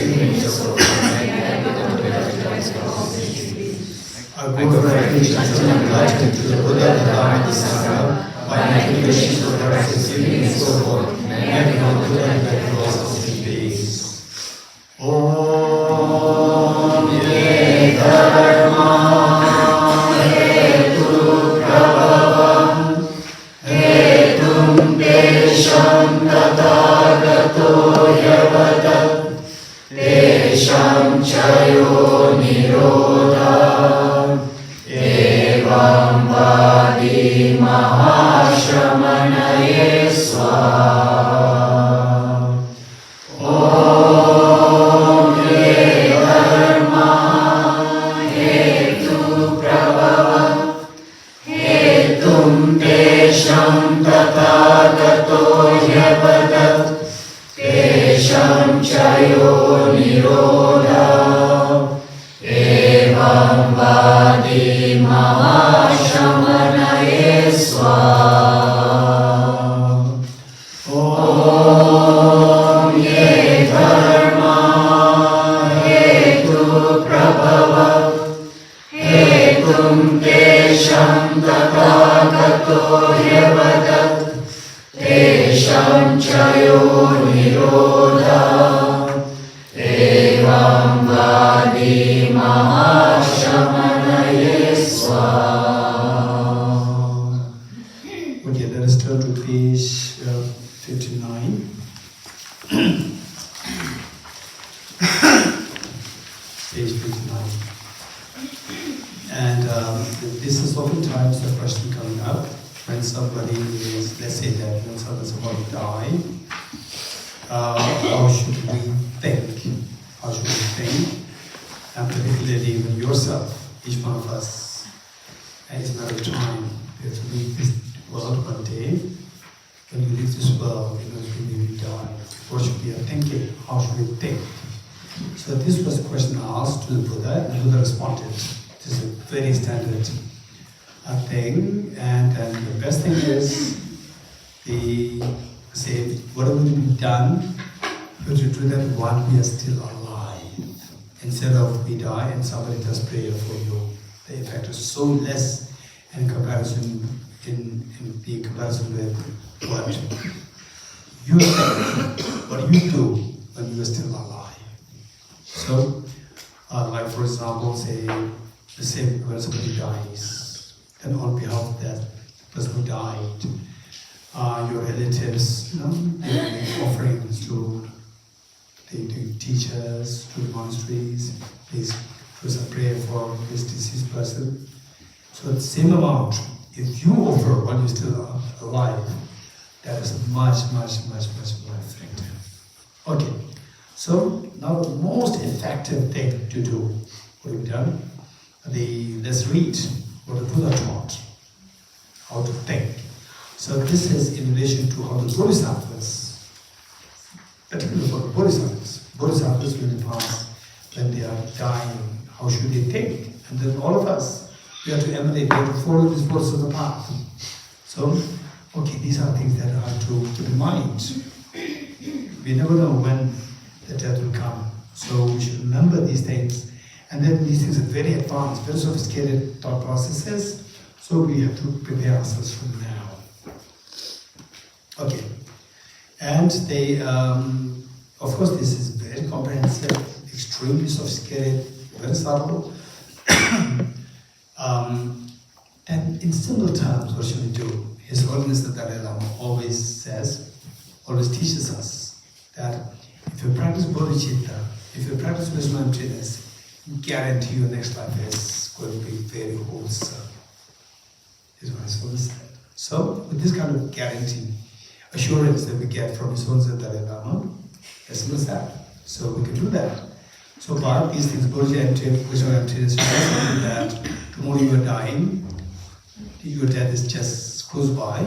I go for refuge until I'm enlightened to the Buddha, the Dharma, the Sangha, by making wishes for practice, living and so forth, may I become Buddha and better laws in peace. Om Ye Dharma Hetu Prabhavam Hetum Desham Tathagato Yavatat Desham Chayo Nirodha Evam Vadi Mahashamanaye Swaha. Om Ye Dharma Hetu Prabhavam Hetum Desham Tathagato Yavatat Desham Chayo Nirodha Evam Vadi Mahashamanaye Swaha. Om Ye Dharma Hetu Prabhavam Hetum Desham Tathagato Yavatat Desham Chayo Nirodha Evam Vadi Mahashamanaye Swaha. Okay, let us turn to page 59. Page 59. And this is oftentimes the question coming up when somebody is, let's say that when someone's about to die, how should we think? How should we think? And particularly when yourself, each one of us, is a matter of time. We have to leave this world one day. When you leave this world, when you die, what should we be thinking? How should we think? So this was a question asked to the Buddha, and the Buddha responded. This is a very standard thing, and the best thing is the say whatever we have done, we have to do that while we are still alive. Instead of we die and somebody does prayer for you, the effect is so less in comparison with what you think, what you do when you are still alive. So, like for example, say when somebody dies, then on behalf of that person who died, your relatives, they make offerings to the teachers, to the monasteries. Please do some prayer for this deceased person. So the same amount, if you offer while you're still alive, that is much more effective. Okay, so now the most effective thing to do, what we've done, let's read what the Buddha taught, how to think. So this is in relation to how the Bodhisattvas, particularly for the Bodhisattvas in the past, when they are dying, how should they think? And then all of us, we have to emulate, we have to follow this Bodhisattva path. So, okay, these are things that are to keep in mind. We never know when the death will come. So we should remember these things. And then these things are very advanced, very sophisticated thought processes. So we have to prepare ourselves from now. Okay. And they, of course, this is very comprehensive, extremely sophisticated, very subtle. And in simple terms, what should we do? His Holiness the Dalai Lama always teaches us that if you practice bodhicitta, if you practice wisdom of emptiness, guarantee your next life is going to be very wholesome. Is what His Holiness said. So, with this kind of guarantee, assurance that we get from His Holiness the Dalai Lama, as simple as that. So we can do that. So by these things, bodhicitta, wisdom of emptiness, that tomorrow you are dying, your death is just close by,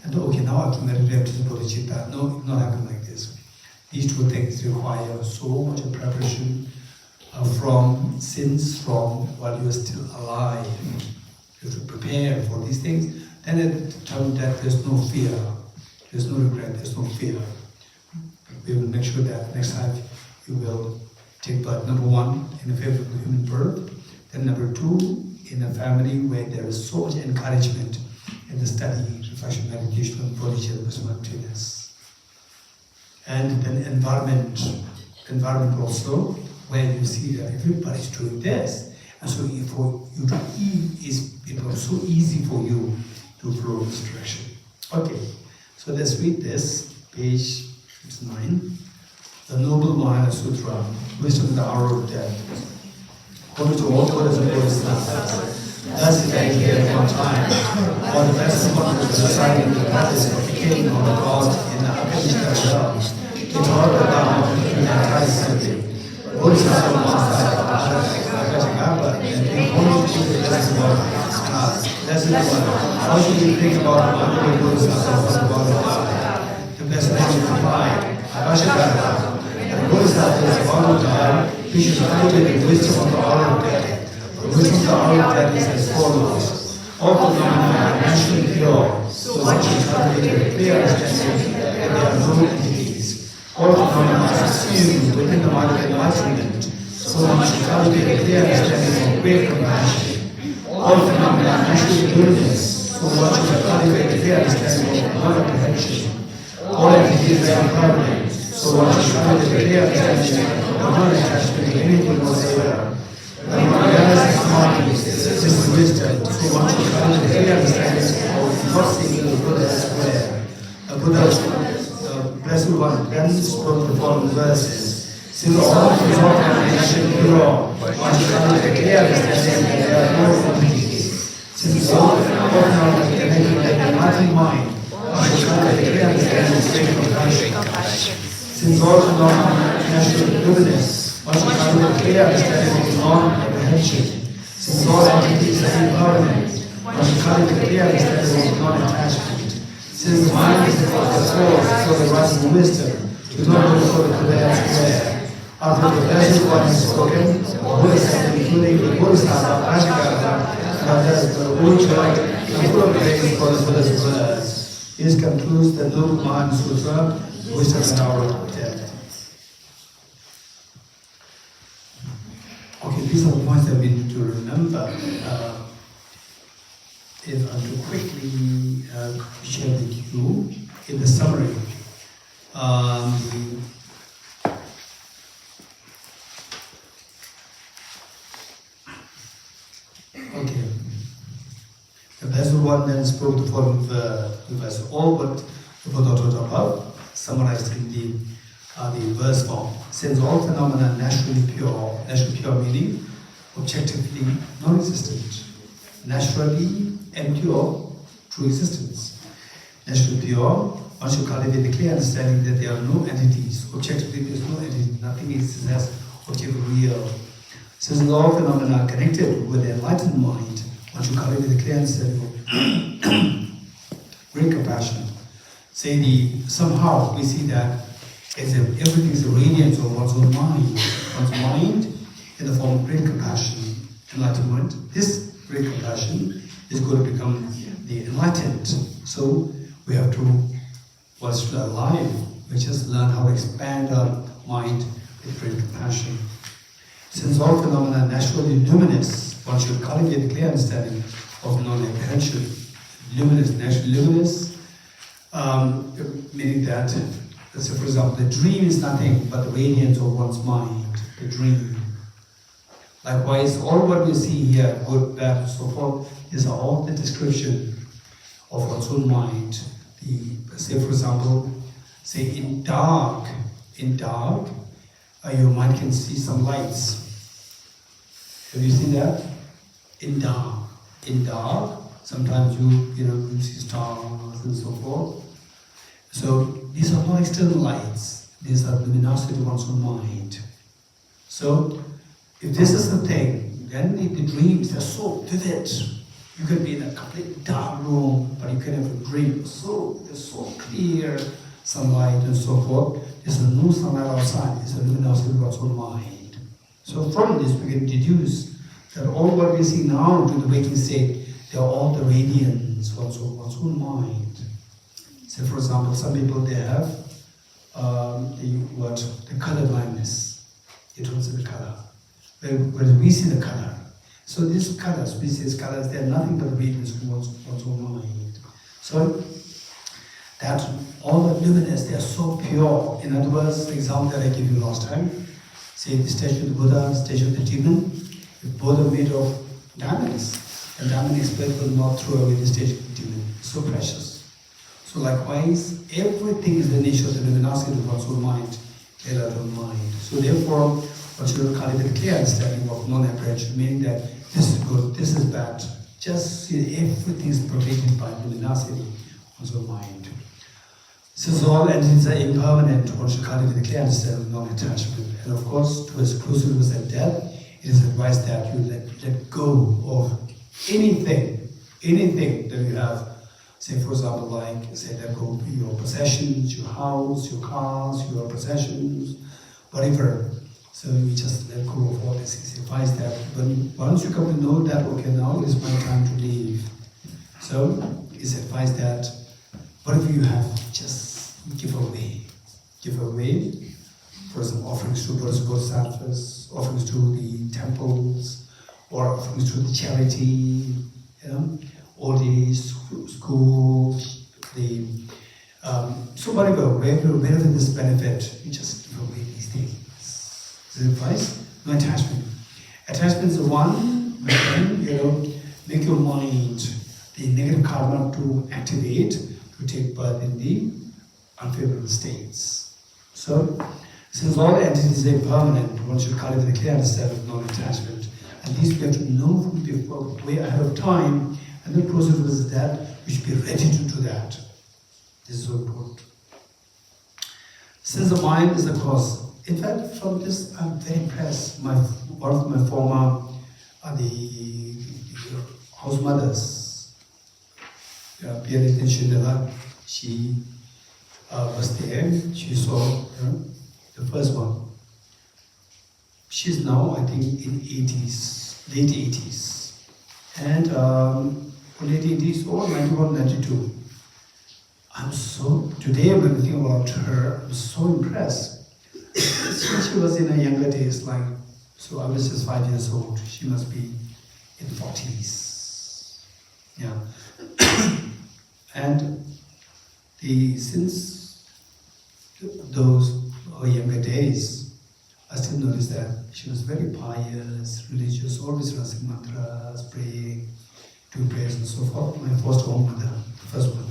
and okay, now I have to meditate to bodhicitta. No, it not happen like this. These two things require so much of preparation from since from while you are still alive. You have to prepare for these things. Then at the time of death, there's no fear, there's no regret, there's no fear. We will make sure that next time you will take birth. Number one, in a favorable human birth. Then number two, in a family where there is so much encouragement in the study, reflection, meditation, and bodhicitta, wisdom of emptiness. And then environment also, where you see that everybody's doing this. And so for you to it was so easy for you to flow this direction. Okay, so let's read this, page 9. The Noble Mahayana Sutra, Wisdom of the Hour of Death. According to all Buddhas and Bodhisattvas, thus is that here at one time, while the best one was reciting the practice of the king of the god in the Akashita realm, he taught the Dhamma in the entire city. Bodhisattva Master Gompa and the only to the Blessed One asked, Blessed One, how should we think about the wonderful Bodhisattva of the God of God? The Blessed One replied, Akashita, and Bodhisattva is about to die, we should cultivate the wisdom of the hour of death. The wisdom of the hour of death is as follows. All phenomena are naturally pure, so one should cultivate a clear understanding that there are no entities. All phenomena are assumed within the mind of enlightenment, so one should cultivate a clear understanding of great compassion. All phenomena are naturally luminous, so one should cultivate a clear understanding of non-apprehension. All entities are impermanent, so one should cultivate a clear understanding of non-attachment to anything whatsoever. When one realizes mind, this is wisdom, so one should cultivate a clear understanding of not seeing the Buddha as square. The Buddha, Blessed One, then spoke the following verses. Since all is not and pure, one should cultivate a clear understanding that there are no entities. Since all phenomena is connected with the enlightened mind, one should cultivate a clear understanding of great compassion. Since all phenomena are naturally luminous, one should cultivate a clear understanding of non-apprehension. Since all entities are impermanent, one should cultivate a clear understanding of non-attachment. Since the mind is the source for the rising wisdom, do not look for the Buddha square. After the Blessed One has spoken, Buddhists, including the Bodhisattva, Ashigata, the Buddha, and full of praise for the Buddha's words. This concludes the Noble Mahayana Sutra, Wisdom of the Hour of Death. Okay, these are the points that we need to remember. If I to quickly share with you in the summary. Okay. The Blessed One then spoke the following verse. All what the Buddha taught above, summarized in the verse form. Since all phenomena are naturally pure meaning objectively non-existent, naturally and pure, true existence. Naturally pure, one should cultivate the clear understanding that there are no entities. Objectively, there is no entity, nothing exists as objectively real. Since all phenomena are connected with the enlightened mind, one should cultivate the clear understanding of great compassion. Somehow we see that as if everything is a radiance of one's own mind. One's mind in the form of great compassion, enlightenment. This great compassion is going to become the enlightened. So we have to, whilst we are alive, we just learn how to expand our mind with great compassion. Since all phenomena are naturally luminous, one should cultivate a clear understanding of non-apprehension. Luminous, naturally luminous, meaning that, so for example, the dream is nothing but the radiance of one's mind, the dream. Likewise, all what we see here, good, bad, and so forth, is all the description of one's own mind. Say, for example, say in dark, your mind can see some lights. Have you seen that? In dark, sometimes you see stars and so forth. So these are not external lights. These are luminosity of one's own mind. So if this is the thing, then the dreams are so vivid. You can be in a complete dark room, but you can have a dream it's so clear, sunlight and so forth. There's no sunlight outside. It's a luminosity of one's own mind. So from this we can deduce that all what we see now to the waking state, they are all the radiance of one's own mind. So for example, some people they have the color blindness. they don't see the color. Whereas we see the color. So these colors, we see these colors, they are nothing but radiance from one's own mind. So that all the luminous, they are so pure. In other words, the example that I gave you last time, say the statue of the Buddha, statue of the demon, if both are made of diamonds, and diamond expert will not throw away the statue of the demon. It's so precious. So likewise, everything is the nature of the luminosity of one's own mind, their own mind. So therefore, what you will cultivate a clear understanding of non-apprehension, meaning that this is good, this is bad. Just see everything is pervaded by luminosity of one's own mind. Since all entities are impermanent, one should cultivate a clear understanding of non-attachment. And of course, towards exclusiveness and death, it is advised that you let go of anything that you have. Say, for example, like, say, let go of your possessions, your house, your cars, your possessions, whatever. So you just let go of all this. It's advised that once you come to know that, okay, now it is my time to leave. So it's advised that whatever you have, just give away. Give away. For example, offerings to bodhisattvas, offerings to the temples, or offerings to the charity, all the schools, so wherever this benefit, you just give away these things. This is advice, no attachment. Attachment is the one, make your mind, the negative karma to activate, to take birth in the unfavorable states. So, since all entities are impermanent, one should cultivate a clear understanding of non-attachment. And these we have to know from before, way ahead of time, and the process is that we should be ready to do that. This is so important. Since the mind is the cause, in fact, from this I'm very impressed. One of my former the house mothers, she was there. She saw the first one. She's now, I think, in 80s, late 80s, and late 80s or 91, 92. Today when I think about her, I'm so impressed. Since she was in her younger days, so I was just 5 years old, she must be in 40s. Yeah. And since those her younger days, I still noticed that she was very pious, religious, always reciting mantras, praying, doing prayers and so forth. My first home mother, the first one.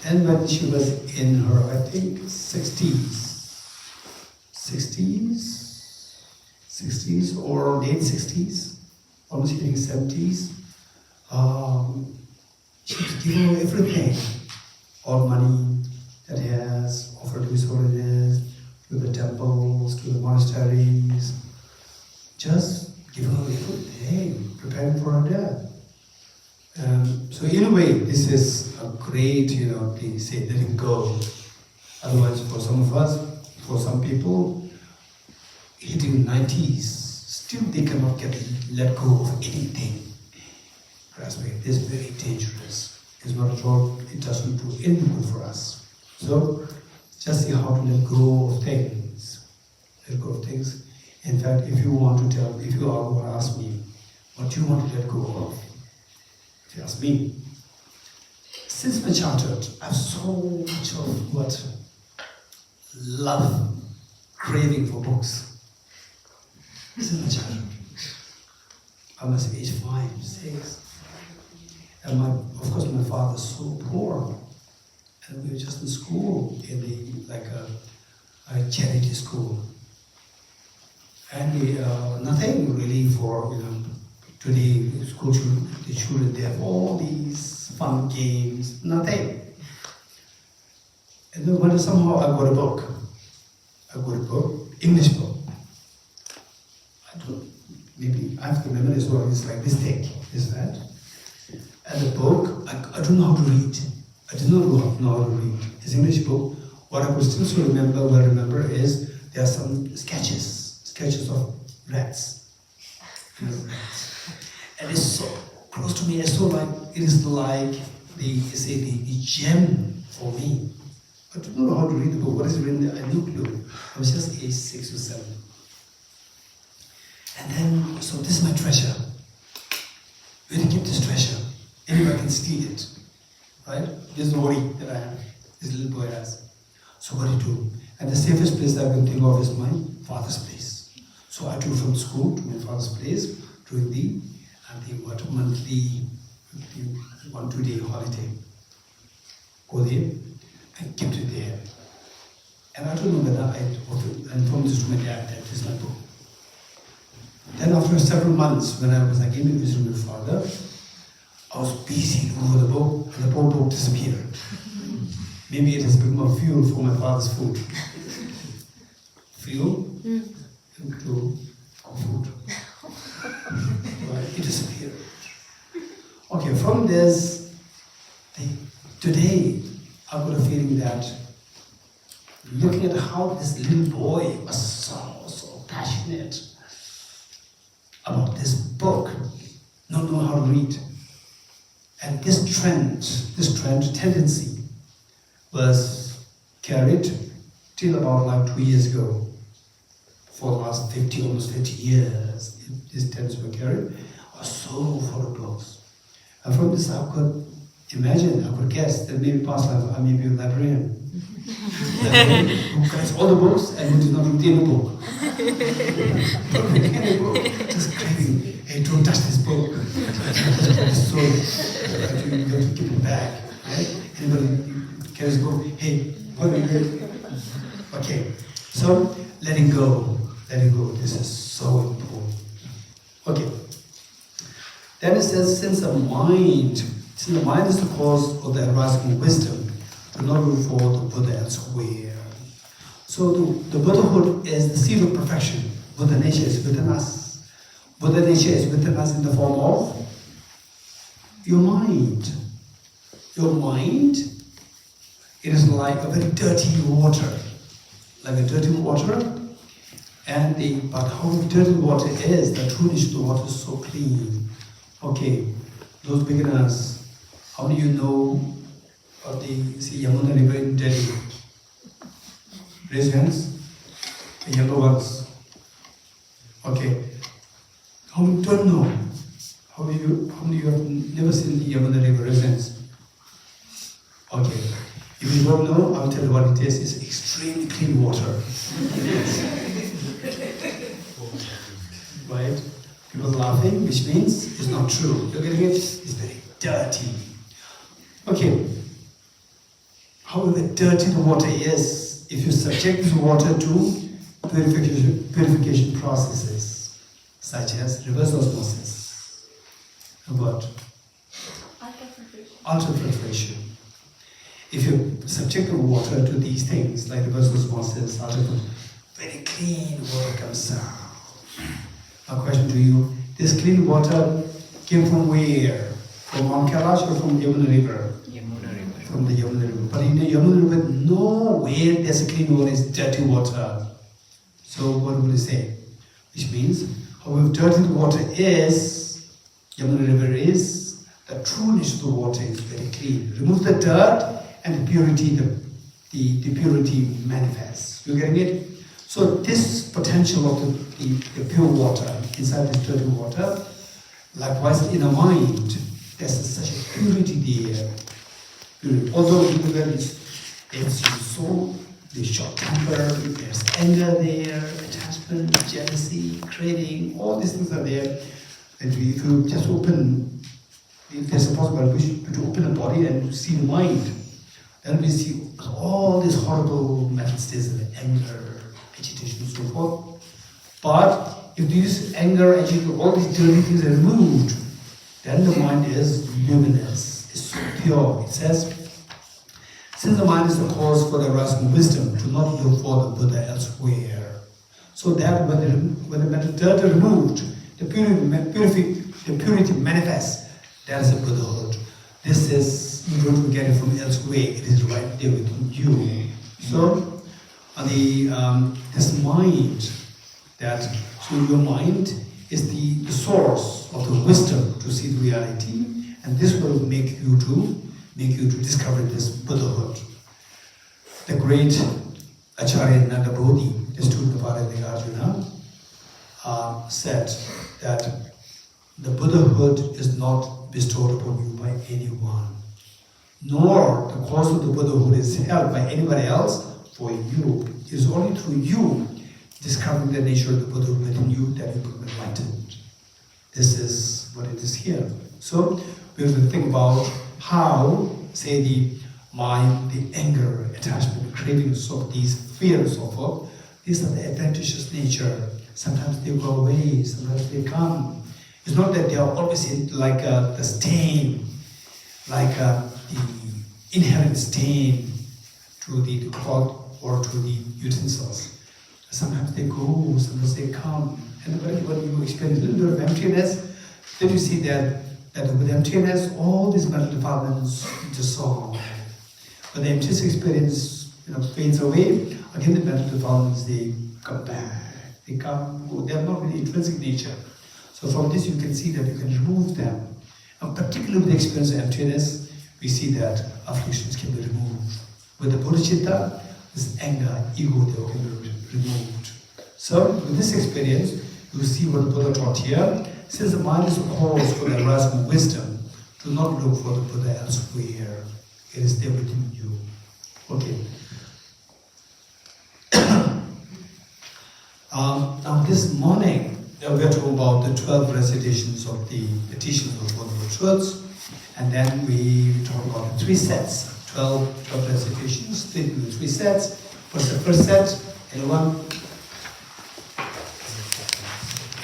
And when she was in her, I think, 60s or late 60s, almost hitting 70s, she was giving away everything, all money that he has, offered to his holiness, to the temples, to the monasteries, just giving away everything, preparing for her death. So in a way, this is a great, they say, letting go. Otherwise, for some of us, for some people, hitting 90s, still they cannot let go of anything. Trust me, this is very dangerous. It's not at all, it doesn't do any good for us. So, just see how to let go of things. Let go of things. In fact, if you all want to ask me, what do you want to let go of? If you ask me, since my childhood, I have so much of love, craving for books. Since my childhood. I was age 5, 6. And of course my father was so poor. And we were just in school, in a charity school. And nothing really for, today, the children, they have all these fun games, nothing. And then somehow I got a book. English book. Maybe I have to remember this one, it's like this thick, is that? And the book, I don't know how to read. I did not know how to read. This English book, what I could still remember is there are some sketches of rats. Rats. And it's so close to me, it is like the gem for me. I don't know how to read the book. What is written there? I have no clue. I was just age 6 or 7. And then, so this is my treasure. Where to keep this treasure? Anybody can steal it. Right? This is the worry that I have. This little boy has. So what do you do? And the safest place that I can think of is my father's place. So I drove from school to my father's place during the monthly 1-2 day holiday. Go there and kept it there. And I don't know whether I informed this to my dad that this is my book. Then after several months, when I was again visiting my father, I was busy looking for the book, and the book disappeared. Maybe it has become a fuel for my father's food. Fuel into food. Right, it disappeared. Okay, from this, today, I've got a feeling that looking at how this little boy was so passionate about this book, not knowing how to read. And this tendency was carried till about like 2 years ago. For the last almost 50 years, this tendency was carried. I was so full of books. And from this I could imagine, I could guess that maybe past life I may be a librarian. Who collects all the books and who did not read any book. Don't read any book. Just craving, hey, don't touch this book. So you have to keep it back. Right? Anybody carries a book, hey, what do you read? Okay. So letting go. This is so important. Okay. Then it says, since the mind is the cause of the arising of wisdom, do not look for the Buddha elsewhere. So the Buddhahood is the seed of perfection. Buddha nature is within us. Buddha nature is within us in the form of your mind. Your mind, it is like a very dirty water. Like a dirty water. But how dirty water is, the true nature of the water is so clean. Okay, those beginners, how do you know of the Yamuna River in Delhi? Raise your hands. The yellow ones. Okay. How many don't know? How many of you have never seen the Yamuna River? Raise your hands. Okay. If you don't know, I'll tell you what it is. It's extremely clean water. Right? People laughing, which means it's not true. Look at it, it's very dirty. Okay. However dirty the water is, if you subject this water to purification processes, such as reverse osmosis, and what? Ultrafiltration. If you subject the water to these things, like reverse osmosis, very clean water comes out. My question to you, this clean water came from where? From Mount Kailash or from Yamuna River? Yamuna River. From the Yamuna River. But in the Yamuna River, nowhere there's a clean water, it's dirty water. So what will you say? Which means, however dirty the water is, Yamuna River is, the true nature of the water is very clean. Remove the dirt and the purity, the purity manifests. You getting it? So this potential of the pure water inside this dirty water, likewise in a mind, there's such a purity there. Although it's so the short temper, there's anger there, attachment, jealousy, craving, all these things are there. And if you just open, if there's a possibility to open the body and see the mind, then we see all these horrible mental states of anger, agitation, and so forth. But if these anger, agitation, all these dirty things are removed, then the mind is luminous, it's so pure. It says, since the mind is the cause for the arising of wisdom, do not look for the Buddha elsewhere. So that when the mental dirt is removed, the purity manifests. That is the Buddhahood. This is, you don't get it from elsewhere, it is right there within you. So, this mind, so your mind is the source of the wisdom to see the reality, and this will make you to discover this Buddhahood. the great Acharya Nanda Bodhi, the student of Arjuna, said that the Buddhahood is not bestowed upon you by anyone, nor the cause of the Buddhahood is held by anybody else for you. It is only through you discovering the nature of the Buddhahood within you that you become enlightened. This is what it is here. So we have to think about how, say, the mind, the anger, attachment, cravings of these fears of these are the adventitious nature. Sometimes they go away, sometimes they come. It's not that they are always in, like the stain, like the inherent stain to the cloth or to the utensils. Sometimes they go, sometimes they come. And when you experience a little bit of emptiness, then you see that with emptiness, all these mental defilements dissolve. When the emptiness experience fades away, again the mental defilements, they come back. They are not really intrinsic nature. So from this you can see that you can remove them. And particularly with the experience of emptiness, we see that afflictions can be removed. With the bodhicitta, this anger, ego, they can be removed. So with this experience, you see what the Buddha taught here. Since the mind is a cause for the arising of wisdom, do not look for the Buddha elsewhere. It is there within you. Okay. Now this morning, we are talking about the 12 recitations of the teachings of the Wonderful Truths, and then we talk about the 3 sets, 12 recitations, split into 3 sets. What's the first set? Anyone?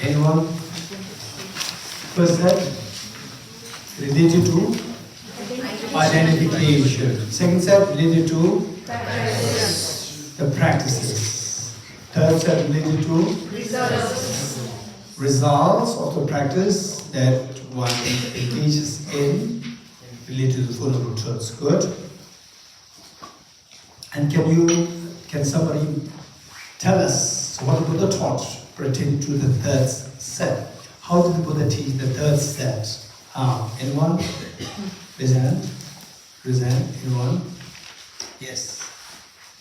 Anyone? First set? Related to? Identification. Second set? Related to? The practices. Third set? Related to? Results of the practice that one engages in, related to the Four Noble Truths. Good. And can somebody tell us what the Buddha taught pertaining to the third set? How did the Buddha teach the third set? Anyone? Raise hand. Raise hand. Anyone? Yes.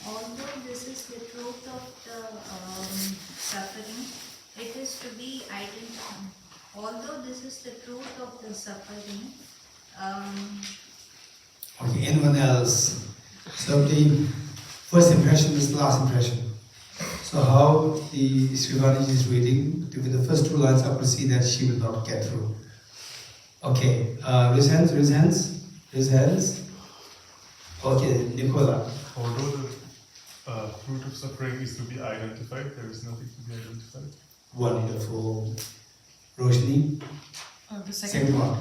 Although this is the truth of the suffering, it is to be identified. Although this is the truth of the suffering, Okay, anyone else? So the first impression is the last impression. So how the Srivani is reading, with the first 2 lines I could see that she will not get through. Okay, raise hands, raise hands, raise hands. Okay, Nicola. Although the fruit of suffering is to be identified, there is nothing to be identified. Wonderful. Roshni? The second one.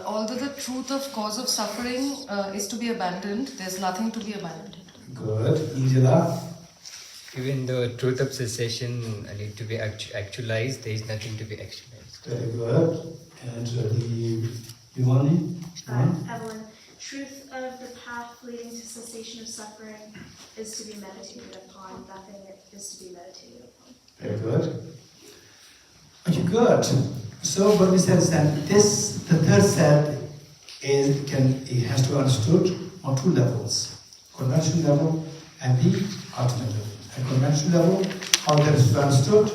Although the truth of cause of suffering is to be abandoned, there's nothing to be abandoned. Good. Angela? Even the truth of cessation need to be actualized, there is nothing to be actualized. Very good. And the Yvonne? Evelyn, truth of the path leading to cessation of suffering is to be meditated upon. Nothing is to be meditated upon. Very good. Okay, good. So what we said is that the third set it has to be understood on 2 levels. Conventional level and the ultimate level. At conventional level, how that is to be understood,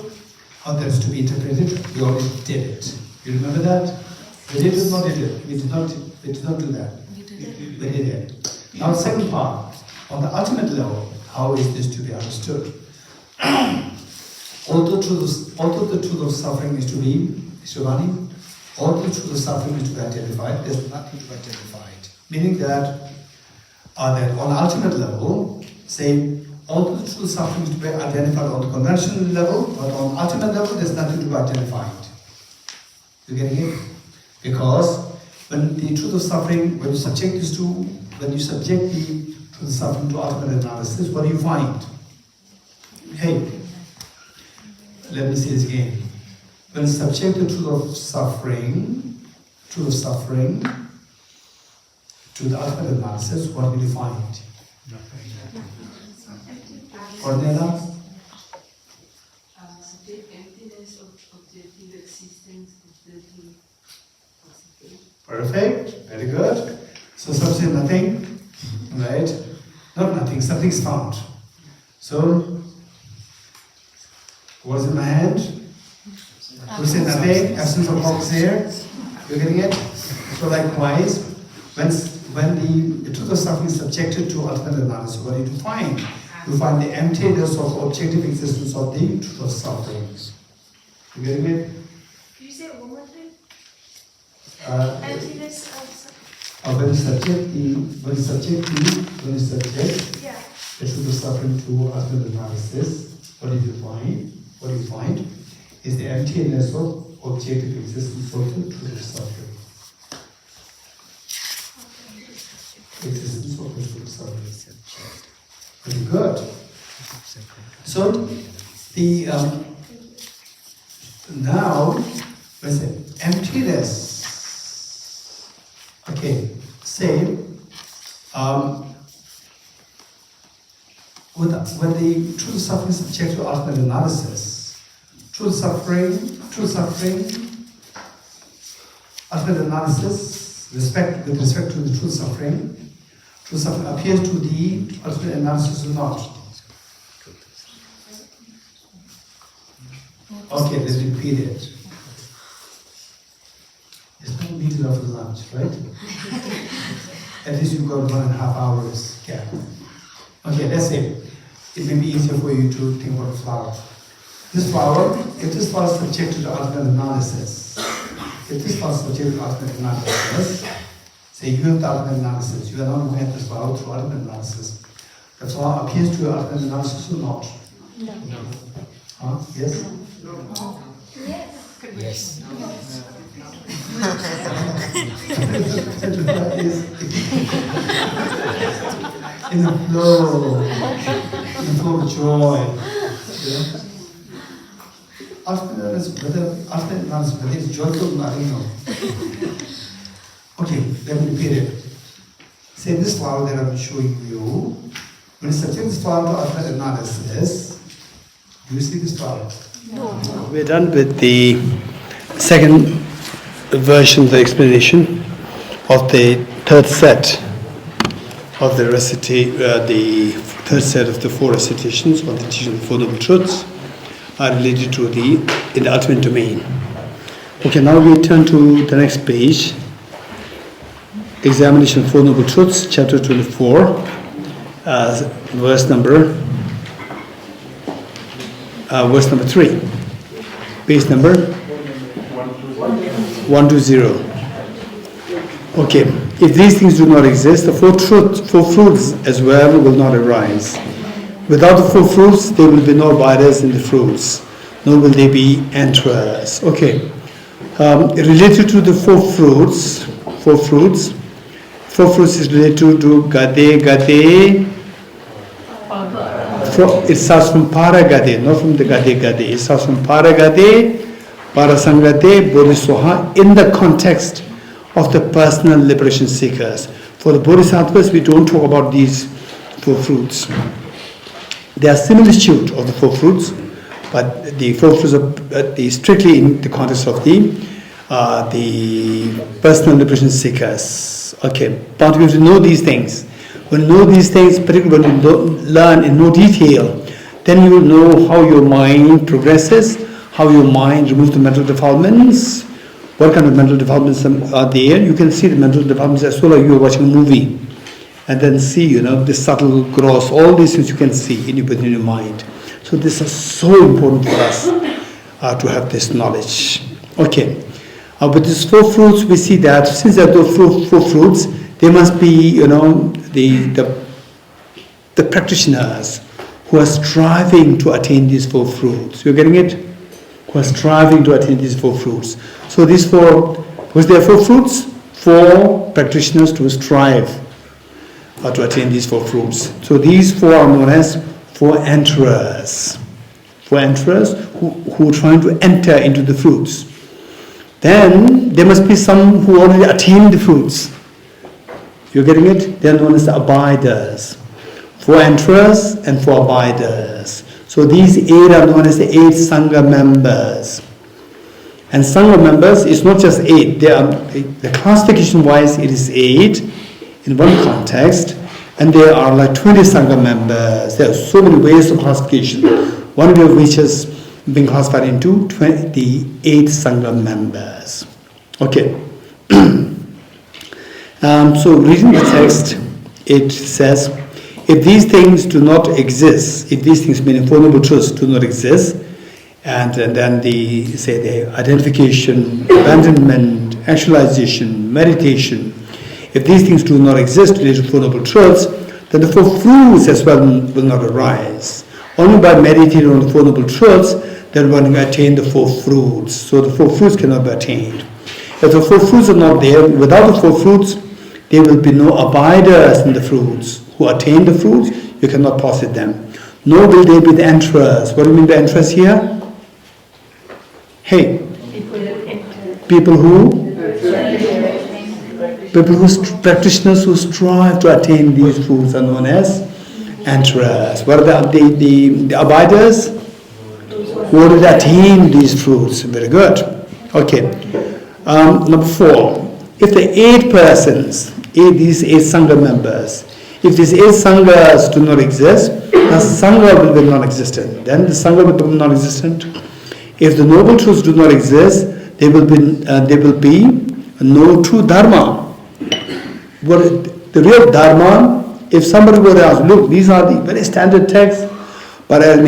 how that is to be interpreted, we already did it. You remember that? We did it or not did it? We did not do that. We did it. Now the second part, on the ultimate level, how is this to be understood? Although the truth of suffering is to be, Shivani, although the truth of suffering is to be identified, there's nothing to be identified. Meaning that on the ultimate level, say, although the truth of suffering is to be identified on the conventional level, but on ultimate level, there's nothing to be identified. You getting it? Because when the truth of suffering, when you subject the truth of suffering to ultimate analysis, what do you find? Hey, let me say this again. When you subject the truth of suffering to the ultimate analysis, what will you find? Ornella? The emptiness of objective existence, objective possibility. Perfect, very good. So substitute nothing, right? Not nothing, something is found. So, what's in my hand? We say nothing, absence of hope is there. You're getting it? So likewise, when the truth of suffering is subjected to ultimate analysis, what do you find? You find the emptiness of objective existence of the truth of suffering. You getting it? Could you say it one more time? Emptiness of suffering. When you subject Yeah. the truth of suffering to ultimate analysis, what do you find? What do you find is the emptiness of objective existence of the truth of suffering. Existence of the truth of suffering. Very good. So the now let's say emptiness. Okay, say when the truth of suffering is subject to ultimate analysis, truth suffering, ultimate analysis, with respect to the truth suffering appears to the ultimate analysis or not. Okay, let's repeat it. It's not meeting after lunch, right? At least you've got 1.5 hours gap. Okay, let's say it may be easier for you to think about a flower. This flower, if this flower is subject to the ultimate analysis, say you have the ultimate analysis, you are not looking at this flower through ultimate analysis. The flower appears to your ultimate analysis or not? No. Huh? Yes? Yes. In the flow of joy. Yeah? Ultimate analysis, whether it's joyful or not, I don't know. Okay, let me repeat it. Say this flower that I'm showing you, when you subject this flower to ultimate analysis, do you see this flower? No. We're done with the second version of the explanation of the third set of the third set of the 4 recitations on the teaching of the Four Noble Truths are related to in the ultimate domain. Okay, now we turn to the next page. Examination of Four Noble Truths, chapter 24, verse number 3. Page number 120. Okay, if these things do not exist, the four fruits as well will not arise. Without the 4 fruits, there will be no abiders in the fruits, nor will they be enterers. Okay, related to the 4 fruits is related to Gade. It starts from Paragade, not from the Gade. It starts from Paragade, Parasangade, Bodhisoha, in the context of the personal liberation seekers. For the Bodhisattvas, we don't talk about these 4 fruits. They are similitude of the 4 fruits, but the 4 fruits are strictly in the context of the personal liberation seekers. Okay, but we have to know these things. When you know these things, particularly when you learn in no detail, then you will know how your mind progresses, how your mind removes the mental defilements, what kind of mental defilements are there. You can see the mental defilements as well as you are watching a movie, and then see, the subtle, gross, all these things you can see within your mind. So this is so important for us to have this knowledge. Okay, with these 4 fruits, we see that since there are those 4 fruits, there must be, the practitioners who are striving to attain these 4 fruits. You're getting it? Who are striving to attain these 4 fruits. So these 4, was there 4 fruits? 4 practitioners to strive to attain these 4 fruits. So these 4 are known as 4 enterers. 4 enterers who are trying to enter into the fruits. Then there must be some who already attained the fruits. You're getting it? They are known as the abiders. 4 enterers and 4 abiders. So these 8 are known as the 8 Sangha members. And Sangha members is not just 8. They are, the classification wise it is 8 in one context, And there are like 20 Sangha members. There are so many ways of classification. One way of which has been classified into 28 Sangha members. Okay. So reading the text, it says, if these things do not exist, if these things, meaning Four Noble Truths, do not exist, and then the identification, abandonment, actualization, meditation, if these things do not exist related to Four Noble Truths, then the Four Fruits as well will not arise. Only by meditating on the Four Noble Truths, then one can attain the Four Fruits. So the Four Fruits cannot be attained. If the Four Fruits are not there, without the Four Fruits, there will be no abiders in the fruits. Who attain the fruits, you cannot possess them. Nor will they be the enterers. What do you mean by enterers here? Hey, people practitioners who strive to attain these fruits are known as enterers. What are the abiders? Who will attain these fruits? Very good. Okay. Number 4. If the 8 persons, these 8 Sangha members, if these 8 Sanghas do not exist, the Sangha will be non-existent. Then the Sangha will become non-existent. If the Noble Truths do not exist, there will be no true Dharma. What the real Dharma, if somebody were to ask, look, these are the very standard texts, but and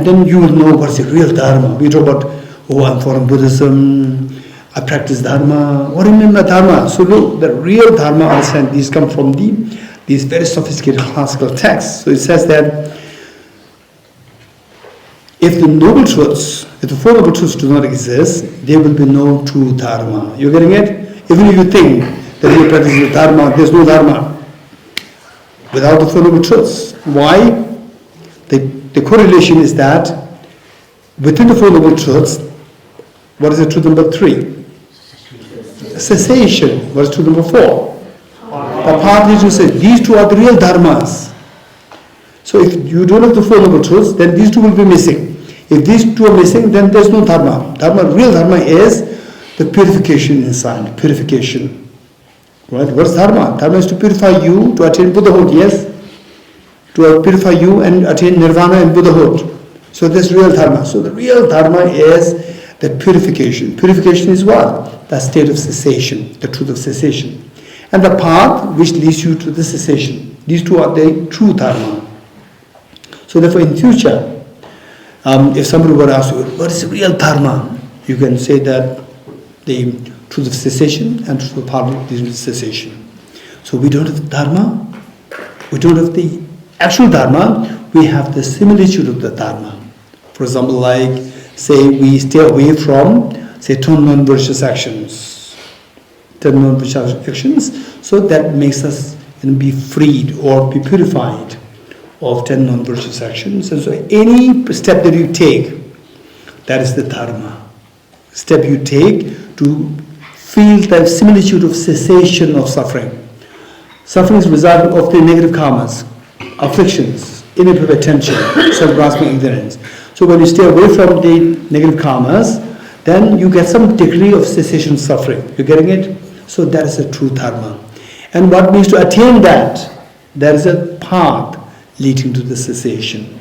then you will know what's the real Dharma. We talk about, I'm following Buddhism, I practice Dharma. What do you mean by Dharma? So look, the real Dharma, understand, these come from these very sophisticated classical texts. So it says that if the Noble Truths, if the Four Noble Truths do not exist, there will be no true Dharma. You're getting it? Even if you think that you're practicing Dharma, there's no Dharma without the Four Noble Truths. Why? The correlation is that within the Four Noble Truths, what is the truth number 3? Cessation. What is truth number 4? The path to say these two are the real dharmas. So if you don't have the Four Noble Truths, then these two will be missing. If these two are missing, then there's no dharma. Real dharma is the purification inside. Purification. Right? What's dharma? Dharma is to purify you to attain Buddhahood. Yes. To purify you and attain nirvana and Buddhahood. So this real dharma. So the real dharma is the purification. Purification is what? The state of cessation, the truth of cessation. And the path which leads you to the cessation. These two are the true dharma. So therefore in future, if somebody were to ask you, what is the real dharma? You can say that the truth of cessation and truth of path leads to cessation. So we don't have dharma, we don't have the actual dharma, we have the similitude of the dharma. For example, like, say we stay away from, say, 10 non-virtuous actions. 10 non-virtuous actions, so that makes us be freed or be purified of 10 non-virtuous actions. And so any step that you take, that is the dharma. Step you take to feel the similitude of cessation of suffering. Suffering is a result of the negative karmas, afflictions, inappropriate attention, self-grasping ignorance. So when you stay away from the negative karmas, then you get some degree of cessation of suffering. You're getting it? So that is a true dharma. And what means to attain that? There is a path leading to the cessation.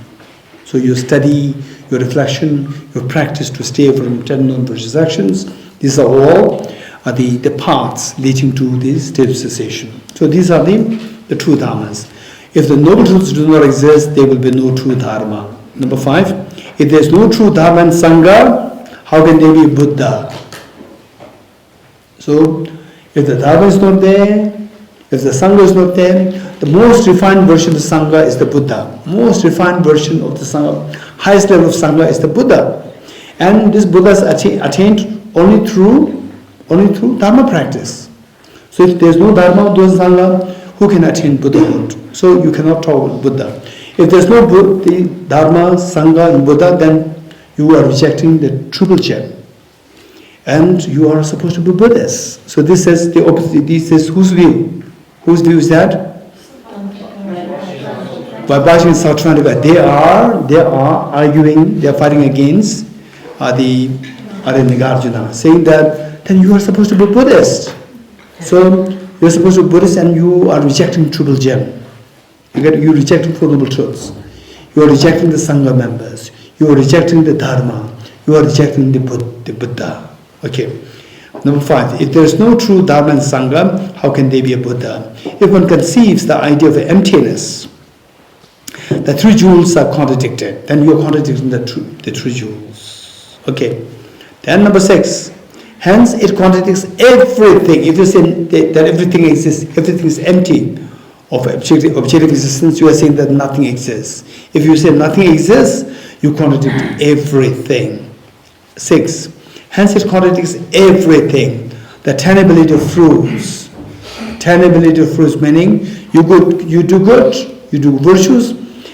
So your study, your reflection, your practice to stay from 10 non-virtuous actions, these are all the paths leading to the state of cessation. So these are the true dharmas. If the Noble Truths do not exist, there will be no true dharma. Number 5, if there is no true dharma and sangha, how can there be Buddha? So if the dharma is not there, if the sangha is not there, the most refined version of the sangha is the Buddha. Most refined version of the sangha, highest level of sangha is the Buddha. And this Buddha is attained only through dharma practice. So if there is no dharma, there is sangha, who can attain Buddhahood? So you cannot talk about Buddha. If there is no the dharma, sangha and Buddha, then you are rejecting the triple gem. And you are supposed to be Buddhist. So this says the opposite. This is whose view? Whose view is that? Vaibhashika and Sautrantika, they are arguing, they are fighting against the Nagarjuna, saying that then you are supposed to be Buddhist. So you are supposed to be Buddhist and you are rejecting triple gem. You're rejecting Four Noble Truths. You are rejecting the Sangha members. You are rejecting the Dharma. You are rejecting the Buddha. Okay. Number 5. If there is no true Dharma and Sangha, how can they be a Buddha? If one conceives the idea of emptiness, the three jewels are contradicted, then you are contradicting the three jewels. Okay. Then number 6. Hence, it contradicts everything. If you say that everything exists, everything is empty of objective existence, you are saying that nothing exists. If you say nothing exists, you contradict everything. 6. Hence, it contradicts everything. The tenability of fruits. Tenability of fruits meaning you do good, you do virtues,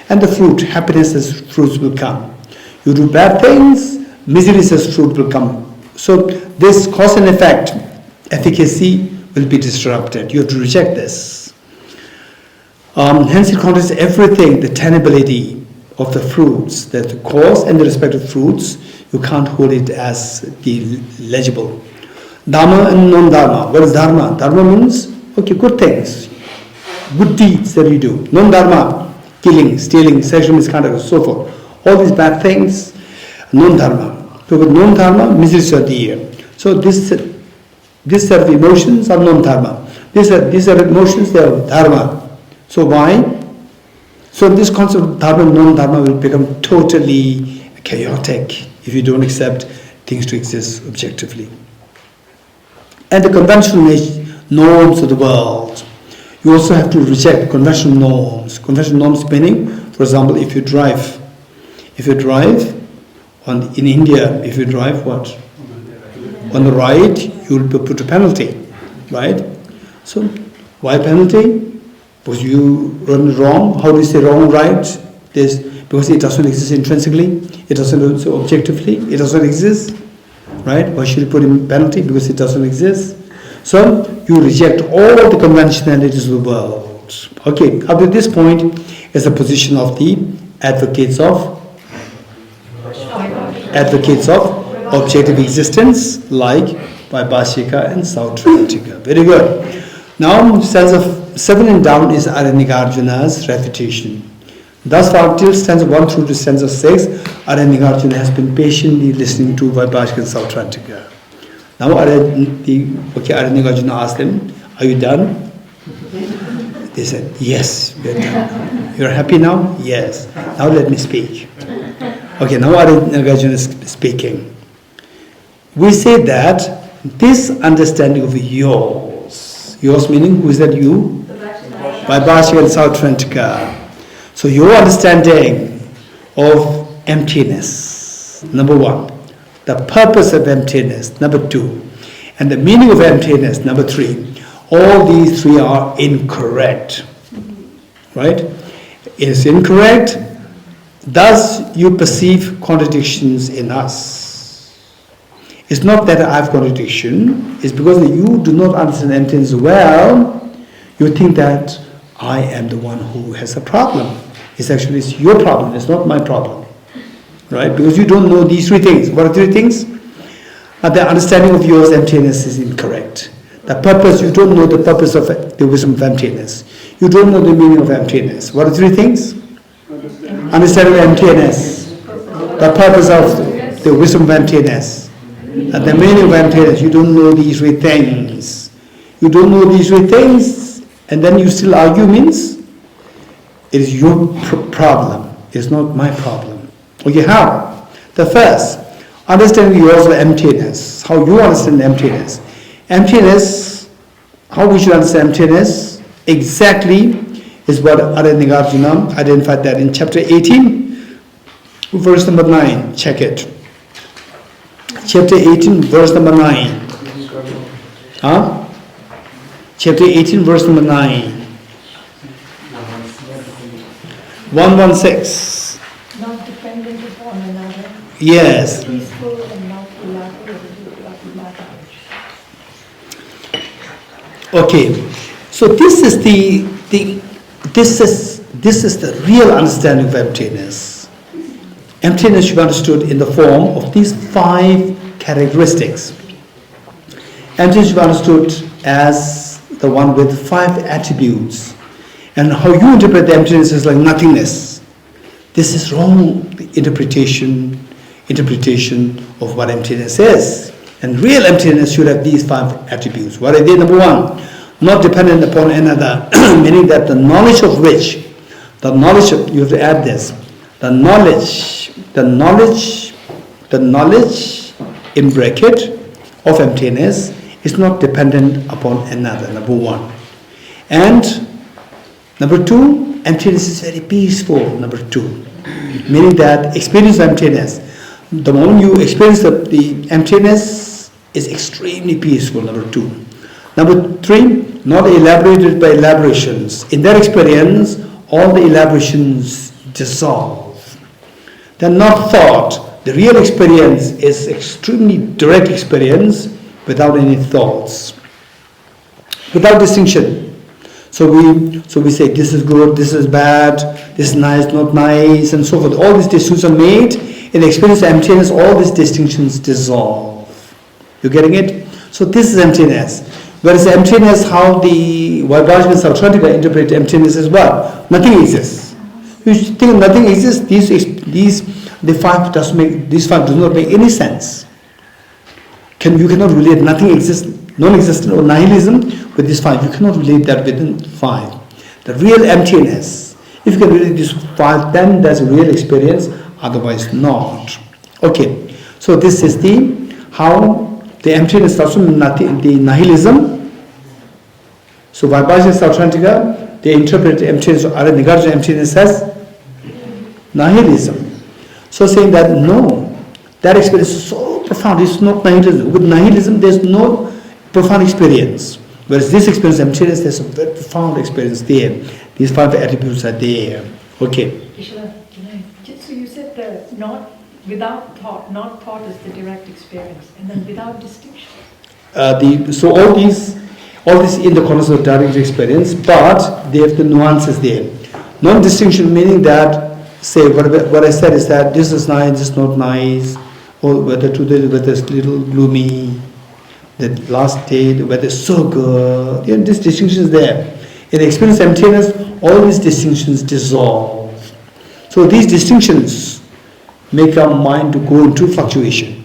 and the fruit, happiness as fruits will come. You do bad things, misery as fruit will come. So this cause and effect efficacy will be disrupted. You have to reject this. Hence it contradicts everything, the tenability of the fruits, that the cause and the respective fruits, you can't hold it as the legible. Dharma and non-dharma. What is dharma? Dharma means, okay, good things, good deeds that you do. Non-dharma, killing, stealing, sexual misconduct, and so forth. All these bad things, non-dharma. So with non-dharma, miseries are there. So this set of emotions are non-dharma. These are emotions, they are dharma. So why? So this concept of dharma and non-dharma will become totally chaotic if you don't accept things to exist objectively. And the conventional norms of the world. You also have to reject conventional norms. Conventional norms meaning, for example, if you drive in India, if you drive what? On the right, you will be put a penalty, right? So, why penalty? Because you run wrong. How do you say wrong, right? Because it doesn't exist intrinsically, it doesn't exist objectively, it doesn't exist, right? Why should you put in penalty? Because it doesn't exist. So, you reject all the conventionalities of the world. Okay, up to this point is the position of the advocates of objective existence, like Vaibhashika and Sautrantika. Very good. Now, stanza 7 and down is Aranyarjuna's refutation. Thus far, till stanza 1 through to stanza 6, Aranyarjuna has been patiently listening to Vaibhashika and Sautrantika. Now, Aranyarjuna asked them, "Are you done?" They said, "Yes, we are done." "You are happy now?" "Yes." "Now let me speak." Okay, now Aranyarjuna is speaking. We say that this understanding of yours meaning, who is that you? Vaibhashika and Sautrantika. So your understanding of emptiness, number 1. The purpose of emptiness, number 2. And the meaning of emptiness, number 3. All these 3 are incorrect. Right? It is incorrect. Thus you perceive contradictions in us. It's not that I have contradiction, it's because you do not understand emptiness well, you think that I am the one who has a problem. It's your problem, it's not my problem. Right? Because you don't know these 3 things. What are 3 things? The understanding of yours emptiness is incorrect. The purpose, you don't know the purpose of the wisdom of emptiness. You don't know the meaning of emptiness. What are 3 things? Understanding of emptiness. The purpose of the wisdom of emptiness. And the meaning of emptiness. You don't know these 3 things. You don't know these 3 things, and then you still argue means it is your problem. It's not my problem. Okay, how? The first, understanding yours of emptiness. How you understand emptiness. Emptiness, how we should understand emptiness exactly is what Aranyarjuna identified that in chapter 18, verse number 9. Check it. Chapter 18, verse number 9. Chapter 18, verse number 9. 116. Not dependent upon another. Yes. Peaceful and not elaborate. Okay. So this is the real understanding of emptiness. Emptiness should be understood in the form of these 5 characteristics. Emptiness should be understood as the one with 5 attributes. And how you interpret the emptiness is like nothingness. This is wrong interpretation of what emptiness is. And real emptiness should have these 5 attributes. What are they? Number 1, not dependent upon another, meaning that the knowledge of which, you have to add this, the knowledge in bracket of emptiness is not dependent upon another, number 1. And number 2, emptiness is very peaceful, number 2. Meaning that experience of emptiness, the moment you experience the emptiness is extremely peaceful, number 2. Number 3, not elaborated by elaborations. In their experience, all the elaborations dissolve. They're not thought. The real experience is extremely direct experience without any thoughts, without distinction. So we say this is good, this is bad, this is nice, not nice, and so forth. All these distinctions are made. In the experience of emptiness, all these distinctions dissolve. You getting it? So this is emptiness. Whereas emptiness, how the Vaibhashya Sautrantika interpret emptiness as well. Nothing exists. You think nothing exists, these 5 do not make any sense. You cannot relate nothing exists, non-existent or nihilism with these 5. You cannot relate that within 5. The real emptiness, if you can relate these 5, then there's a real experience, otherwise not. Okay, so this is how the emptiness starts from the nihilism. So Vaibhashya Sautrantika, they interpret emptiness, or Nagarjuna emptiness as nihilism. So saying that no, that experience is so profound, it's not nihilism. With nihilism, there's no profound experience. Whereas this experience, emptiness, there's a very profound experience there. These 5 attributes are there. Okay. So you said not without thought, not thought is the direct experience, and then without distinction. So all this in the context of direct experience, but they have the nuances there. Non-distinction meaning that, say, what I said is that this is nice, this is not nice, or whether today whether it's little gloomy, the last day whether it's so good. This distinction is there. In the experience of emptiness, all these distinctions dissolve. So these distinctions make our mind to go into fluctuation,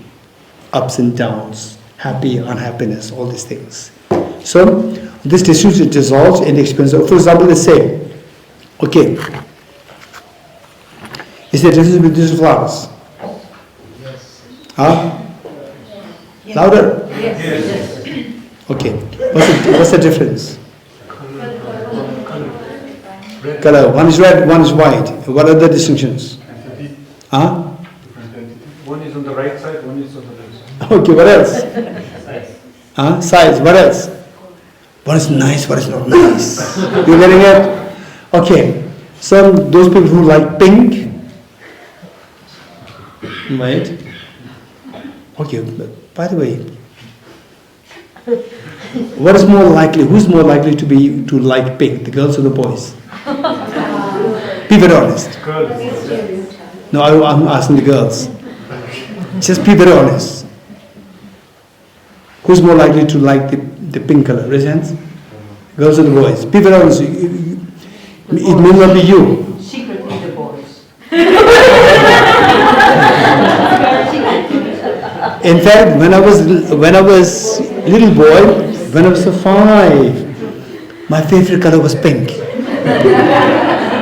ups and downs, happy, unhappiness, all these things. So this distinction dissolves in the experience of, for example, let's say, okay, is there a difference between these flowers? Yes. Huh? Yes. Louder? Yes. Okay. What's the difference? Color. One is red, one is white. What are the distinctions? Huh? One is on the right side, one is on the left side. Okay, what else? Size. Huh? Size. What else? What is nice, what is not nice? You getting it? Okay. So those people who like pink, right? Okay, by the way, what is more likely? Who's more likely to like pink, the girls or the boys? Be very honest. Girls. No, I'm asking the girls. Just be very honest. Who's more likely to like the pink color? Raise hands. Girls or the boys? Be very honest. It may not be you. Secretly the boys. In fact, when I was little boy, when I was 5, my favorite color was pink.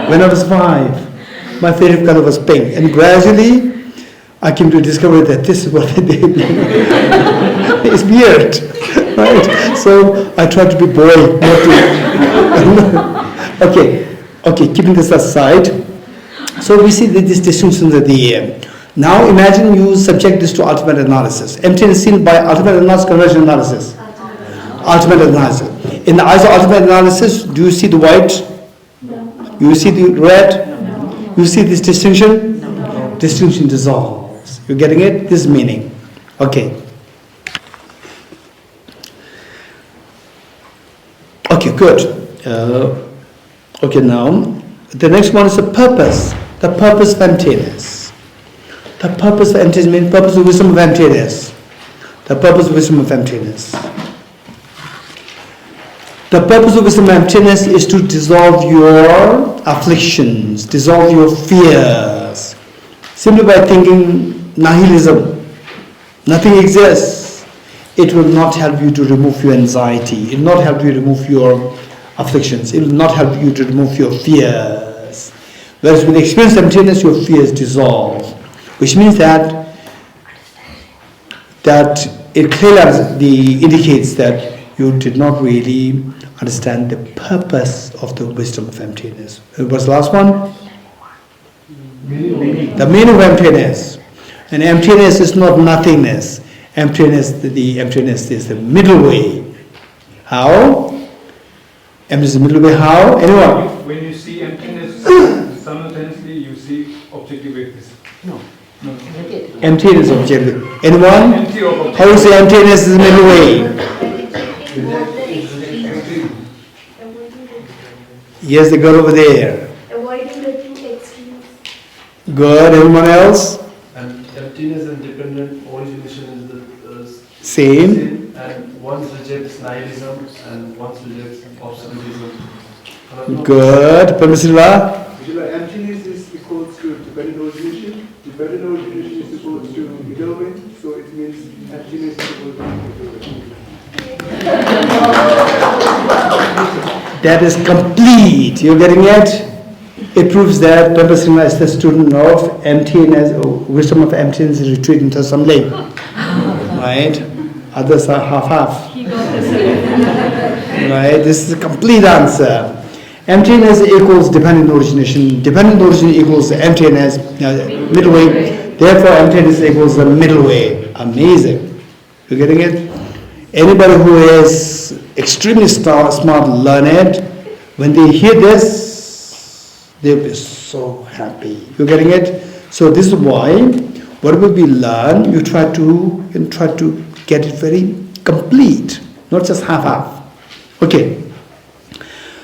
When I was 5, my favorite color was pink, and gradually I came to discover that this is what they did. It's weird, right? So I tried to be boy, not to. Okay. Keeping this aside, so we see that these distinctions are there. Now imagine you subject this to ultimate analysis. Emptiness seen by ultimate analysis, conversion analysis. Ultimate analysis. In the eyes of ultimate analysis, do you see the white? No. You see the red? No. You see this distinction? No. Distinction dissolves. You getting it? This meaning. Okay. Okay, good. Okay, now the next one is the purpose. The purpose of emptiness. The purpose of emptiness means purpose of wisdom of emptiness. The purpose of wisdom of emptiness. The The purpose of wisdom of emptiness is to dissolve your afflictions, dissolve your fears. Simply by thinking nihilism, nothing exists, it will not help you to remove your anxiety, it will not help you to remove your afflictions, it will not help you to remove your fears. Whereas with experience of emptiness, your fears dissolve, which means that it clearly indicates that you did not really understand the purpose of the wisdom of emptiness. What's the last one? The meaning of emptiness. And emptiness is not nothingness. The emptiness is the middle way. How? Emptiness is the middle way. How? Anyone? When you see emptiness, simultaneously you see objective awareness. No. Emptiness objective. Anyone? Empty of objective. How you say emptiness is the middle way? Yes, the girl over there. Avoiding the two extremes. Good. Anyone else? And emptiness and dependent origination is the Same. and one rejects nihilism and one rejects obscurantism. Good. Parmesila? Emptiness is equals to dependent origination. Dependent origination is equals to middle way. So it means emptiness is equal to middle way. That is complete. You're getting it? It proves that Parmesila is the student of emptiness, Wisdom of Emptiness Retreat in Thosamling. Right? Others are half-half. Right? This is a complete answer. Emptiness equals dependent origination. Dependent origin equals emptiness, middle way. Therefore, emptiness equals the middle way. Amazing. You getting it? Anybody who is extremely smart, learned, when they hear this, they'll be so happy. You getting it? So this is why whatever we learn, you try to get it very complete, not just half-half. Okay.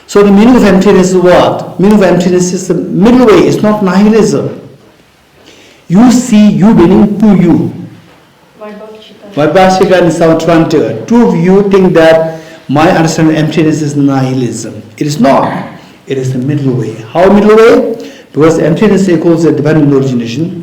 So the meaning of emptiness is what? Meaning of emptiness is the middle way. It's not nihilism. You see you meaning who you. Vaibhashika and Sautrantika. Two of you think that my understanding of emptiness is nihilism. It is not. It is the middle way. How middle way? Because emptiness equals the dependent origination.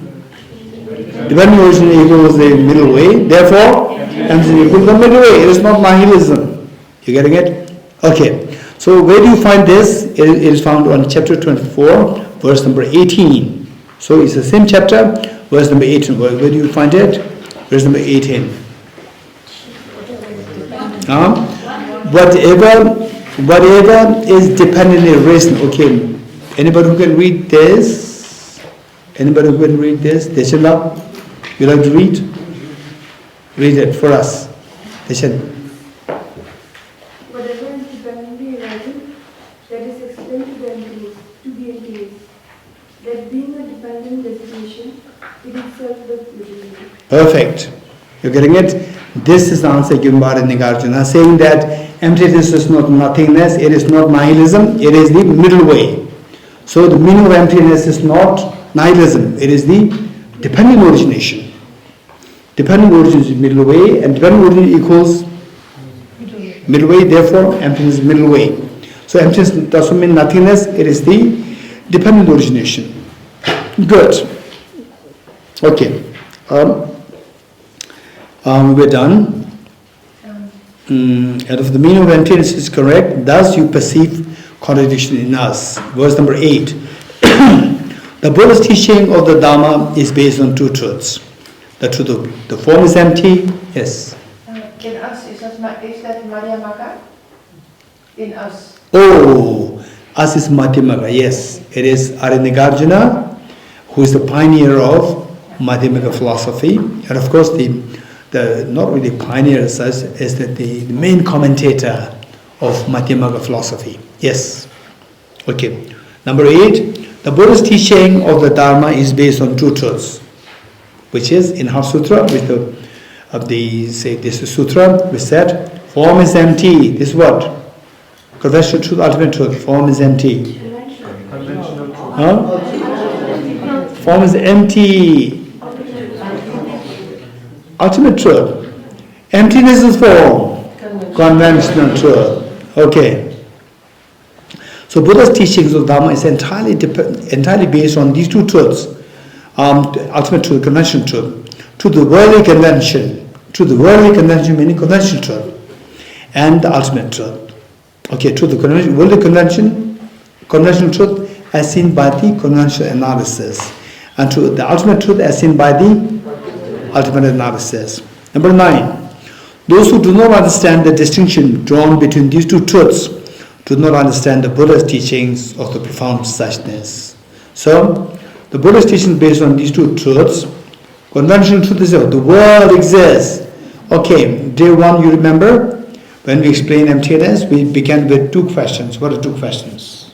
Dependent origination equals the middle way. Therefore, emptiness equals the middle way. It is not nihilism. You getting it? Okay. So where do you find this? It is found on chapter 24, verse number 18. So it's the same chapter, verse number 18. Where do you find it? Verse number 18. Whatever is dependently reason. Okay. Anybody who can read this? Anybody who can read this? Deshala, you like to read? Read it for us. Deshala. Whatever is dependently arising, that is explained to be in case. That being a dependent designation, it itself was liberated. Perfect. You're getting it? This is the answer given by Nagarjuna, saying that emptiness is not nothingness, it is not nihilism, it is the middle way. So the meaning of emptiness is not nihilism, it is the dependent origination. Dependent origin is middle way, and dependent origin equals middle way, therefore emptiness is middle way. So emptiness doesn't mean nothingness, it is the dependent origination. Good. Okay. We're done. And if the meaning of emptiness is correct, thus you perceive contradiction in us. Verse number 8. The Buddha's teaching of the Dharma is based on two truths. The truth of the form is empty. Yes. In us, is that Madhyamaka? In us. Oh, us is Madhyamaka. Yes, it is Nagarjuna, who is the pioneer of Madhyamaka philosophy, and of course the not really pioneer as such, is that the main commentator of Madhyamaka philosophy. Yes. Okay. Number 8, the Buddha's teaching of the Dharma is based on two truths, which is in Heart Sutra, with this is Sutra, we said, form is empty. This is what? Conventional truth, ultimate truth. Form is empty. Conventional truth. Huh? Form is empty. Ultimate truth. Emptiness is form. Conventional truth. Okay. So Buddha's teachings of Dharma is entirely based on these two truths. Ultimate truth, conventional truth. To the worldly convention. To the worldly convention meaning conventional truth. And the ultimate truth. Okay, to the worldly conventional truth as seen by the conventional analysis. And to the ultimate truth as seen by the ultimate analysis. Number 9. Those who do not understand the distinction drawn between these two truths do not understand the Buddha's teachings of the profound suchness. So, the Buddha's teaching based on these two truths. Conventional truth is the world exists. Okay, day 1 you remember? When we explained emptiness, we began with 2 questions. What are 2 questions?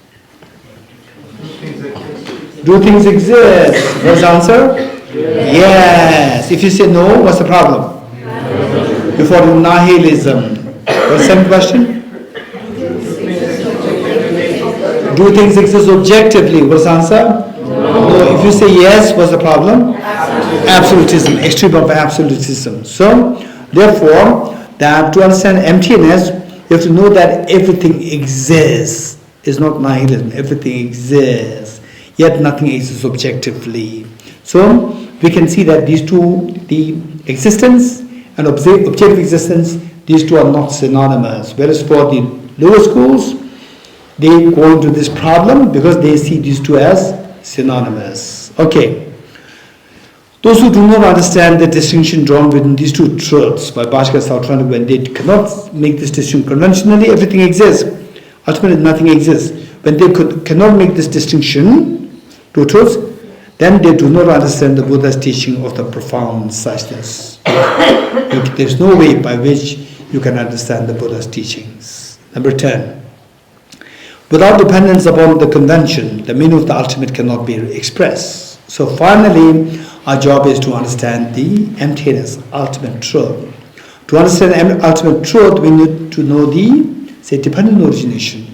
Do things exist? What's the answer? Yes. If you say no, what's the problem? You fall in nihilism. What's the second question? Do things exist objectively? What's the answer? No. If you say yes, what's the problem? Absolutism. Extreme of absolutism. So, therefore, that to understand emptiness, you have to know that everything exists. It's not nihilism. Everything exists. Yet nothing exists objectively. So, we can see that these two, the existence and objective existence, these two are not synonymous. Whereas for the lower schools, they go into this problem because they see these two as synonymous. Okay. Those who do not understand the distinction drawn between these two truths, by Bhaskara Sautrantic, when they cannot make this distinction conventionally, everything exists. Ultimately, nothing exists. When they cannot make this distinction, two truths, then they do not understand the Buddha's teaching of the profound suchness. There is no way by which you can understand the Buddha's teachings. Number 10. Without dependence upon the convention, the meaning of the ultimate cannot be expressed. So finally, our job is to understand the emptiness, ultimate truth. To understand ultimate truth, we need to know the, say, dependent origination,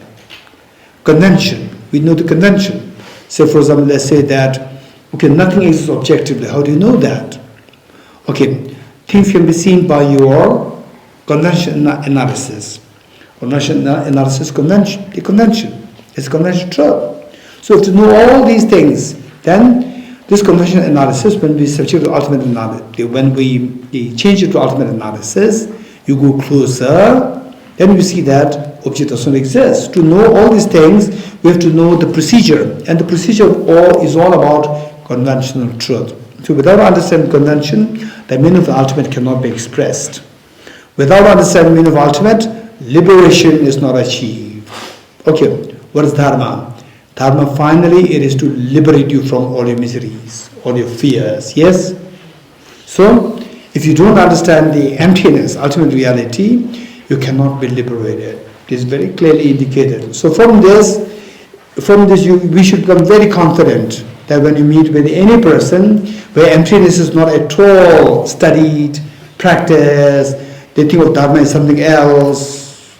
convention. We know the convention. So for example, let's say that, okay, nothing exists objectively. How do you know that? Okay, things can be seen by your convention analysis. Convention analysis, convention, the convention. It's convention truth. So to know all these things, then this convention analysis, when we substitute to ultimate analysis, when we change it to ultimate analysis, you go closer, then you see that object doesn't exist. To know all these things, we have to know the procedure, and the procedure is all about conventional truth. So without understanding convention, the meaning of the ultimate cannot be expressed. Without understanding the meaning of ultimate, liberation is not achieved. Okay, what is Dharma? Dharma, finally, it is to liberate you from all your miseries, all your fears, yes? So, if you don't understand the emptiness, ultimate reality, you cannot be liberated. It is very clearly indicated. So from this we should become very confident that when you meet with any person where emptiness is not at all studied, practiced, they think of Dharma as something else,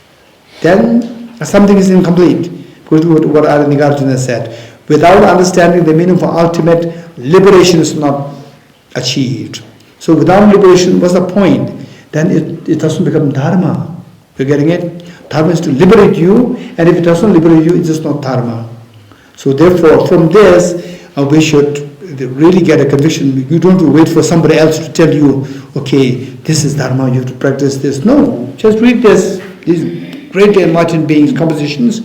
then something is incomplete. Because what Nagarjuna said, without understanding the meaning of ultimate, liberation is not achieved. So without liberation, what's the point? Then it doesn't become Dharma. You're getting it? Dharma is to liberate you, and if it doesn't liberate you, it's just not Dharma. So therefore, from this, we should really get a conviction. You don't have to wait for somebody else to tell you, okay, this is Dharma, you have to practice this. No, just read these great enlightened beings' compositions.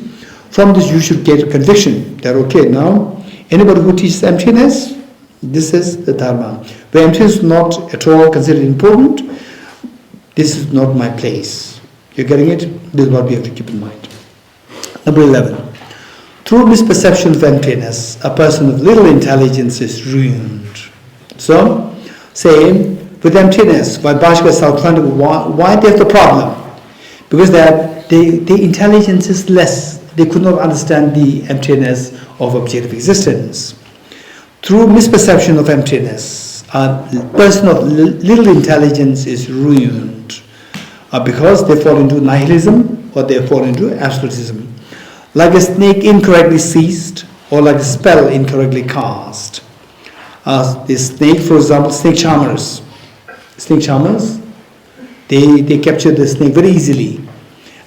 From this you should get a conviction that, okay, now, anybody who teaches emptiness, this is the Dharma. Where emptiness is not at all considered important, this is not my place. You're getting it? This is what we have to keep in mind. Number 11. Through misperception of emptiness, a person of little intelligence is ruined. So, say, with emptiness, why Bhaskara Sautrantic, why they have the problem? Because that the intelligence is less. They could not understand the emptiness of objective existence. Through misperception of emptiness, a person of little intelligence is ruined because they fall into nihilism or they fall into absolutism. Like a snake incorrectly seized or like a spell incorrectly cast. The snake, for example, snake charmers. Snake charmers, they capture the snake very easily.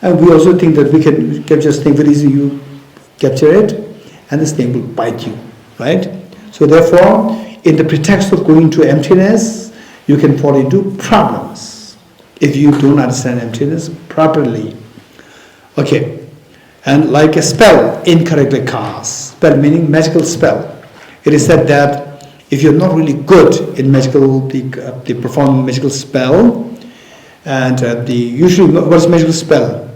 And we also think that we can capture a snake very easily. You capture it, and the snake will bite you, right? So therefore, in the pretext of going to emptiness, you can fall into problems if you don't understand emptiness properly. Okay, and like a spell incorrectly cast, spell meaning magical spell. It is said that if you're not really good in magical, the performing magical spell, and usually what is magical spell?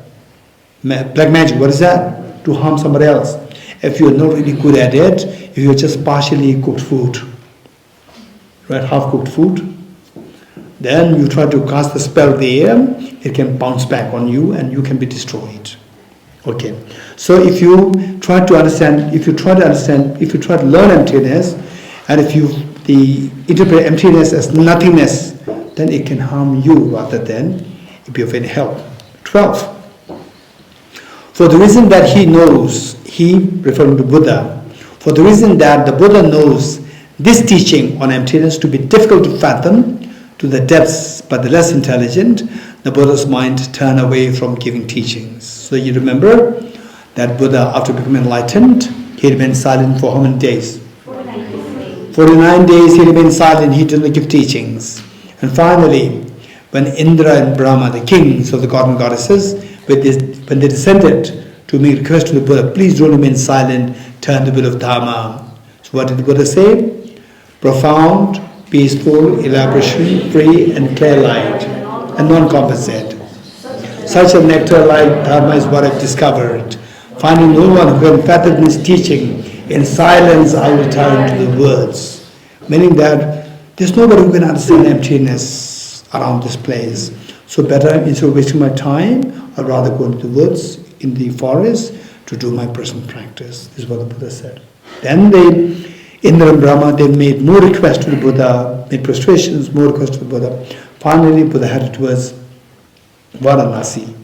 Black magic. What is that? To harm somebody else. If you're not really good at it, if you're just partially cooked food, right, half-cooked food, then you try to cast the spell there, it can bounce back on you and you can be destroyed. Okay, so if you try to learn emptiness, and if you interpret emptiness as nothingness, then it can harm you rather than be of any help. 12. For the reason that he knows, he, referring to Buddha, for the reason that the Buddha knows this teaching on emptiness to be difficult to fathom to the depths but the less intelligent, the Buddha's mind turned away from giving teachings. So you remember that Buddha, after becoming enlightened, he remained silent for how many days? 49 days he remained silent, he didn't give teachings. And finally, when Indra and Brahma, the kings of the god and goddesses, when they descended to make request to the Buddha, please don't remain silent, turn the wheel of Dharma. So what did the Buddha say? Profound, peaceful, elaboration, free and clear light, and non-compensate. Such a nectar-like Dharma is what I've discovered. Finding no one who can fathom his teaching, in silence I will return to the woods. Meaning that there's nobody who can understand emptiness around this place. So better, instead of wasting my time, I'd rather go into the woods, in the forest, to do my personal practice. This is what the Buddha said. Then Indra and Brahma, they made more requests to the Buddha, made prostrations, more requests to the Buddha. Finally, Buddha headed towards Varanasi,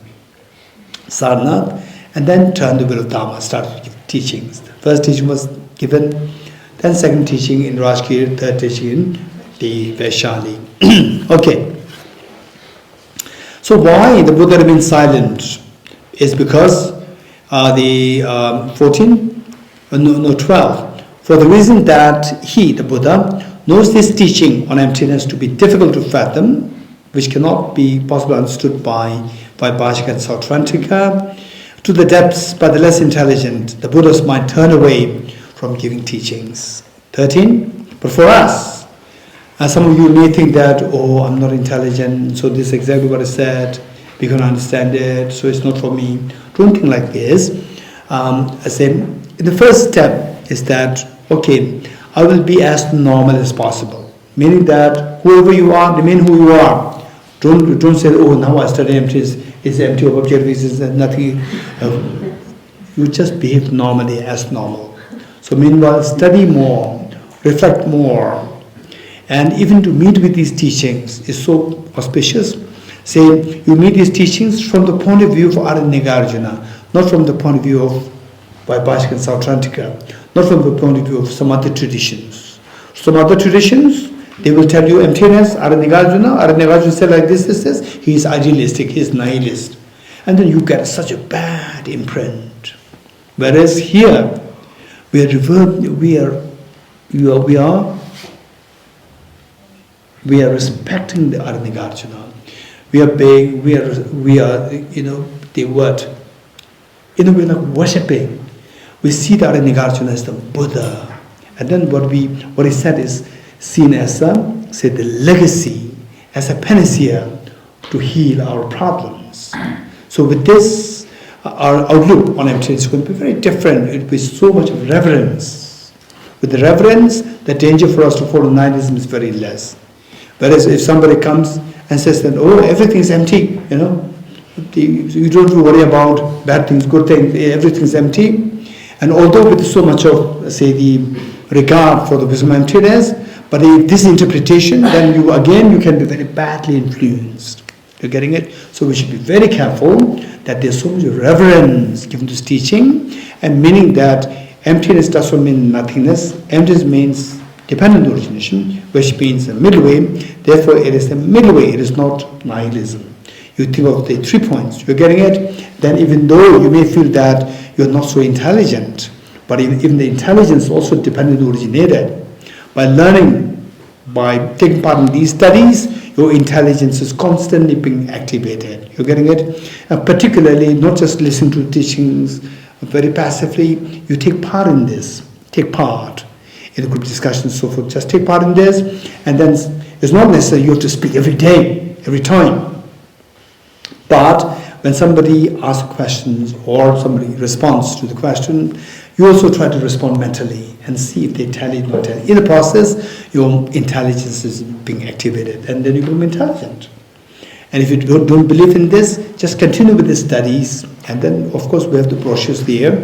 Sarnath, and then turned the wheel of Dharma, started to give teachings. The first teaching was given, then second teaching in Rajgir, third teaching in the Vaishali. Okay. So why the Buddha remained silent is because 12. For the reason that he, the Buddha, knows this teaching on emptiness to be difficult to fathom, which cannot be possibly understood by Vaibhashika and Sautrantika, to the depths by the less intelligent, the Buddha's mind turn away from giving teachings. 13. But for us, some of you may think that, oh, I'm not intelligent, so this is exactly what I said, we can understand it, so it's not for me. Don't think like this. I say, the first step is that, okay, I will be as normal as possible. Meaning that whoever you are, remain who you are. Don't say, oh, now I study emptiness, it's empty of objectives, it's nothing. You just behave normally as normal. So meanwhile, study more, reflect more. And even to meet with these teachings is so auspicious. Say, you meet these teachings from the point of view of Aranyagārjuna, not from the point of view of Vaibhashika and Sautrantika, not from the point of view of some other traditions. Some other traditions, they will tell you emptiness, Aranyagārjuna said like this, he is idealistic, he is nihilist. And then you get such a bad imprint. Whereas here, we are respecting the Aranyagārjuna. We are paying, we are, the word. We're like worshipping. We see the Aranyagārjuna as the Buddha. And then what he said is seen as the legacy, as a panacea to heal our problems. So with this, our outlook on emptiness is going to be very different. It will be so much of reverence. With the reverence, the danger for us to fall in nihilism is very less. Whereas if somebody comes and says that, oh, everything's empty, you don't have to worry about bad things, good things, everything's empty. And although with so much of, say, the regard for the wisdom of emptiness, but if this interpretation, then you can be very badly influenced. You're getting it? So we should be very careful that there's so much reverence given to this teaching, and meaning that emptiness does not mean nothingness. Emptiness means dependent origination, which means a middle way. Therefore, it is a middle way. It is not nihilism. you think of the 3 points, you're getting it? Then even though you may feel that you're not so intelligent, but even the intelligence also dependently originated. By learning, by taking part in these studies, your intelligence is constantly being activated. You're getting it? And particularly, not just listen to teachings very passively, you take part in this. Take part in the group discussions and so forth. Just take part in this, and then it's not necessary you have to speak every day, every time. But when somebody asks questions or somebody responds to the question, you also try to respond mentally and see if they tell it or not tell it. In the process, your intelligence is being activated, and then you become intelligent. And if you don't believe in this, just continue with the studies. And then, of course, we have the brochures there.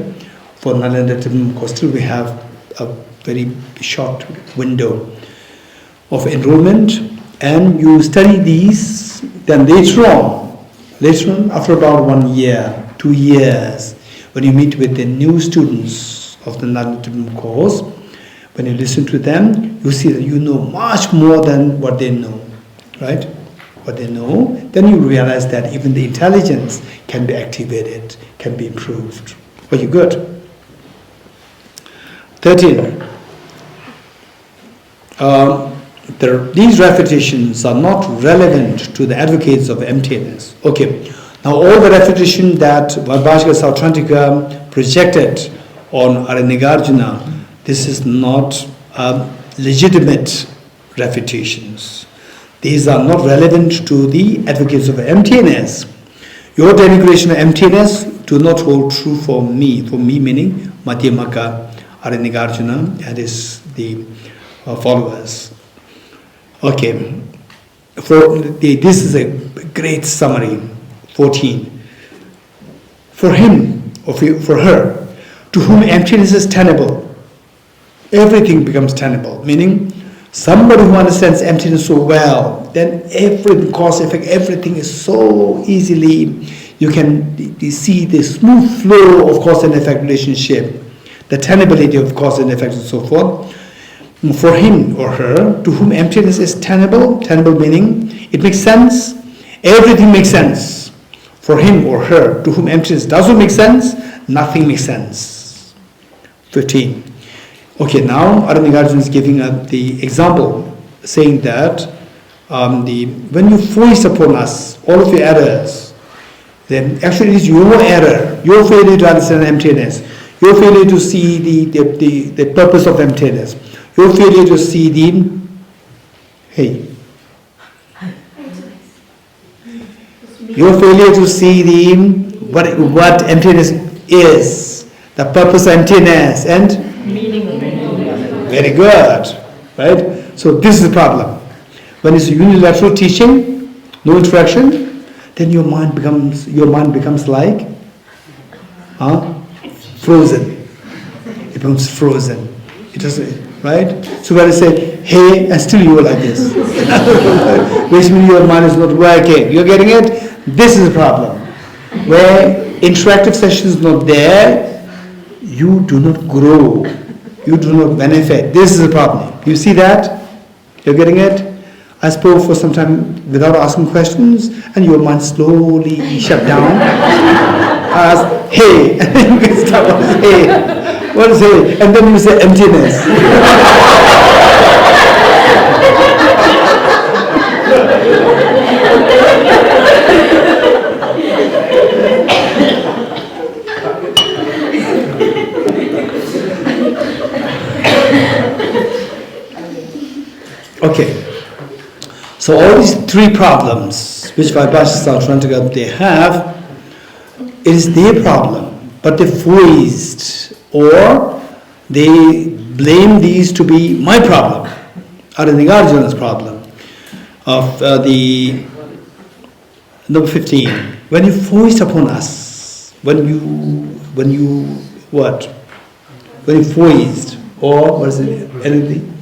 For Nalanda course, still we have a very short window of enrollment. And you study these, then later on, after about 1 year, 2 years, when you meet with the new students of the Nalanda course, when you listen to them, you see that you know much more than what they know, right? What they know, then you realize that even the intelligence can be activated, can be improved. Are you good? 13. These refutations are not relevant to the advocates of emptiness. Okay, now all the refutation that Vaibhashika Sautrantika projected on Aranagarjuna, this is not legitimate refutations. These are not relevant to the advocates of emptiness. Your denigration of emptiness do not hold true for me. For me meaning Madhyamaka, Aranagarjuna and the followers. Okay, this is a great summary. 14. For him or for her, to whom emptiness is tenable, everything becomes tenable. Meaning, somebody who understands emptiness so well, then everything, cause, effect, everything is so easily, you can see the smooth flow of cause and effect relationship, the tenability of cause and effect and so forth. For him or her, to whom emptiness is tenable meaning it makes sense, everything makes sense. For him or her, to whom emptiness doesn't make sense, nothing makes sense. 15. Okay, now Aranagarjuna is giving the example, saying that when you force upon us all of your errors, then actually it is your error, your failure to understand emptiness, your failure to see the purpose of emptiness, your failure to see your failure to see what emptiness is, the purpose of emptiness and Meaning of emptiness. very good, right? So this is the problem. When it's unilateral teaching, no interaction, then your mind becomes like frozen. It becomes frozen. It doesn't, right? So when I say hey, and still you are like this, which means your mind is not working. You're getting it? This is the problem. Where interactive session is not there, you do not grow. You do not benefit. This is the problem. You see that? You're getting it? I spoke for some time without asking questions, and your mind slowly shut down. I ask, hey, and then you can start with hey. What is hey? And then you say emptiness. Okay, so all these three problems which Vaibhashika Sautrantika they have, it is their problem, but they foist or they blame these to be my problem, Aranagarjuna's problem. Of the number 15, when you foist upon us, when you foist or what is it? Anything?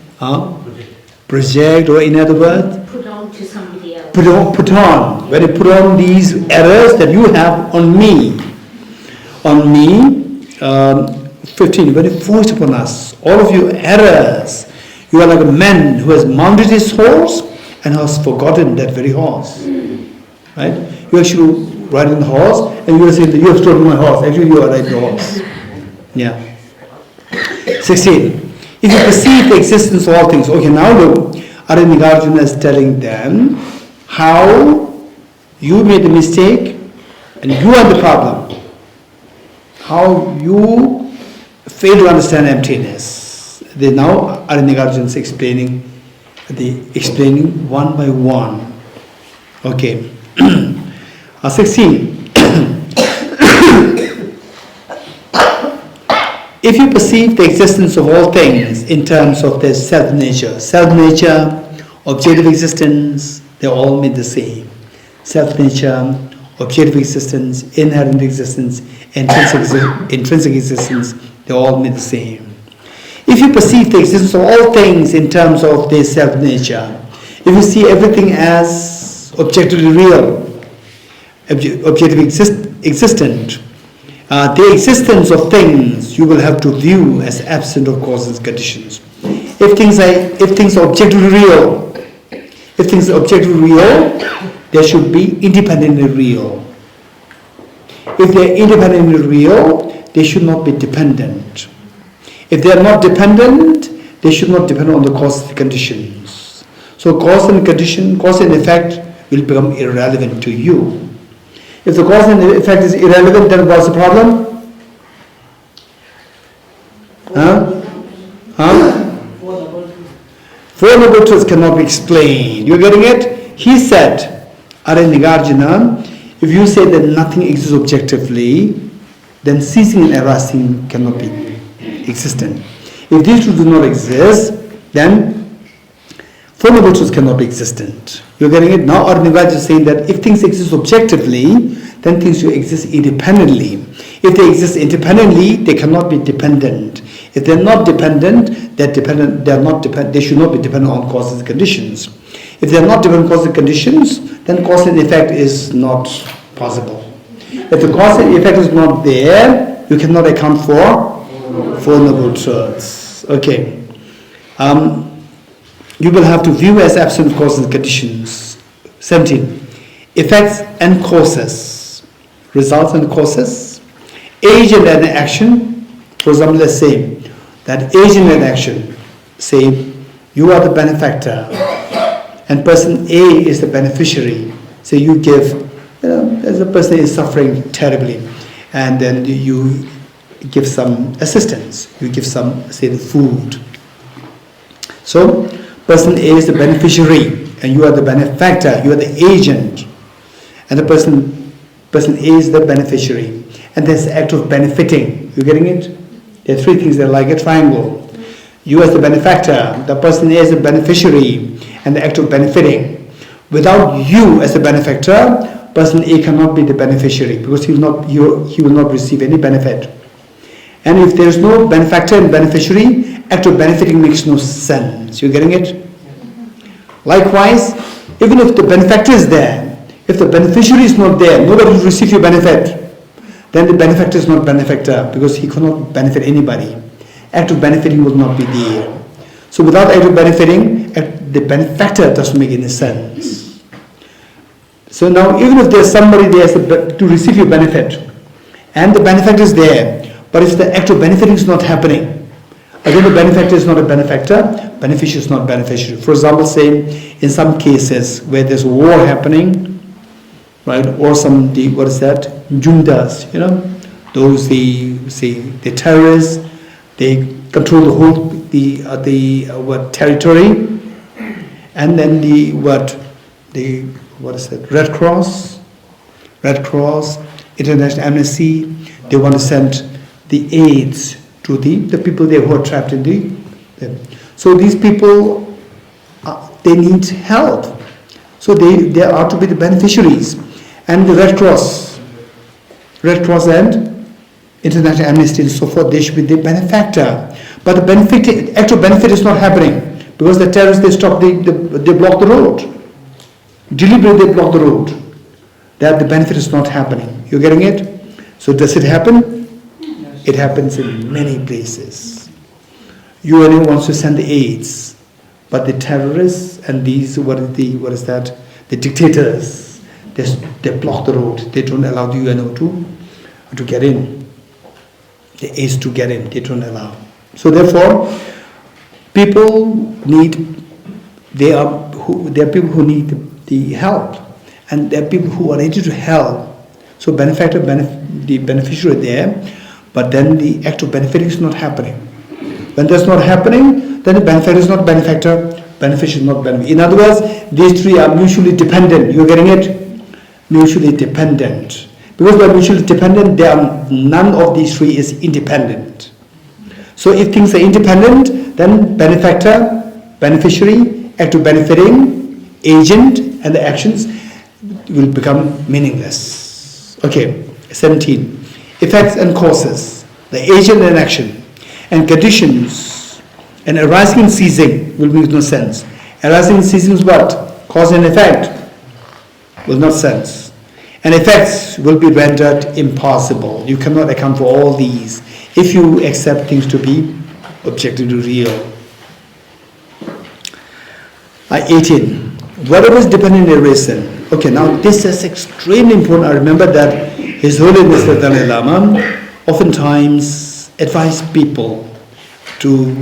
Project, or in other words, Put on to somebody else. Put on. When you put on these errors that you have on me. 15. When you force upon us all of your errors, you are like a man who has mounted his horse and has forgotten that very horse. Right? you're actually riding the horse, and you're saying that you have stolen my horse. Actually, you are riding the horse. Yeah. 16. If you perceive the existence of all things, okay, now look, Nagarjuna is telling them how you made a mistake and you are the problem. How you fail to understand emptiness. Now Nagarjuna is explaining one by one. Okay. 16. If you perceive the existence of all things in terms of their self-nature, objective existence, they all mean the same. Self-nature, objective existence, inherent existence, intrinsic existence, they all mean the same. If you perceive the existence of all things in terms of their self-nature, if you see everything as objectively real, objectively existent, the existence of things you will have to view as absent of causes and conditions. If things are objectively real, they should be independently real. If they are independently real, they should not be dependent. If they are not dependent, they should not depend on the causes and conditions. So cause and effect will become irrelevant to you. If the cause and effect is irrelevant, then what's the problem? Four noble truths cannot be explained. You're getting it? He said, Nagarjuna, if you say that nothing exists objectively, then ceasing and arising cannot be existent. If these two do not exist, then four noble truths cannot be existent. You're getting it? Now Nagarjuna is saying that if things exist objectively, then things should exist independently. If they exist independently, they cannot be dependent. If they're not dependent, they should not be dependent on causes and conditions. If they're not dependent on causes and conditions, then cause and effect is not possible. If the cause and effect is not there, you cannot account for four noble truths. Okay. You will have to view as absent of causes and conditions. 17. Effects and causes. Results and causes. Agent and action. For example, let's say that agent and action. Say you are the benefactor and person A is the beneficiary. So you give, as a person is suffering terribly, and then you give some assistance. You give some, say, the food. So person A is the beneficiary and you are the benefactor, you are the agent, and the person A is the beneficiary, and there's the act of benefiting. You getting it? There are three things that are like a triangle. You as the benefactor, the person A is the beneficiary, and the act of benefiting. Without you as the benefactor, person A cannot be the beneficiary because he will not receive any benefit. And if there is no benefactor and beneficiary, act of benefiting makes no sense. You getting it? Likewise, even if the benefactor is there, if the beneficiary is not there, nobody will receive your benefit, then the benefactor is not benefactor because he cannot benefit anybody. Act of benefiting will not be there. So without act of benefiting, the benefactor doesn't make any sense. So now even if there's somebody there to receive your benefit, and the benefactor is there, but if the act of benefiting is not happening, again the benefactor is not a benefactor, beneficiary is not beneficiary. For example, say in some cases where there's war happening, right, or some juntas, those the terrorists, they control the whole territory, and then Red Cross, International Amnesty, they want to send the aids to the people there who are trapped in so these people, they need help. So they are to be the beneficiaries. And the Red Cross and International Amnesty and so forth, they should be the benefactor. But the actual benefit is not happening because the terrorists, they block the road. Deliberately they block the road. That the benefit is not happening. You're getting it? So does it happen? Yes. It happens in many places. UN wants to send the aids, but the terrorists and the dictators, they block the road. They don't allow the UNO to get in. The aids to get in. They don't allow. So therefore, people need. There are people who need the help, and there are people who are ready to help. So the beneficiary there, but then the act of benefiting is not happening. When that's not happening, then the benefactor is not benefactor, beneficiary is not benefit. In other words, these three are mutually dependent. You're getting it? Mutually dependent. Because they're mutually dependent, none of these three is independent. So if things are independent, then benefactor, beneficiary, act of benefiting, agent, and the actions will become meaningless. Okay, 17. Effects and causes, the agent and action, and conditions, and arising and ceasing will make no sense. Arising and ceasing is what? Cause and effect will not sense. And effects will be rendered impossible. You cannot account for all these if you accept things to be objectively real. 18. Whatever is dependent in reason. Okay, now this is extremely important. I remember that His Holiness the Dalai Lama oftentimes advised people to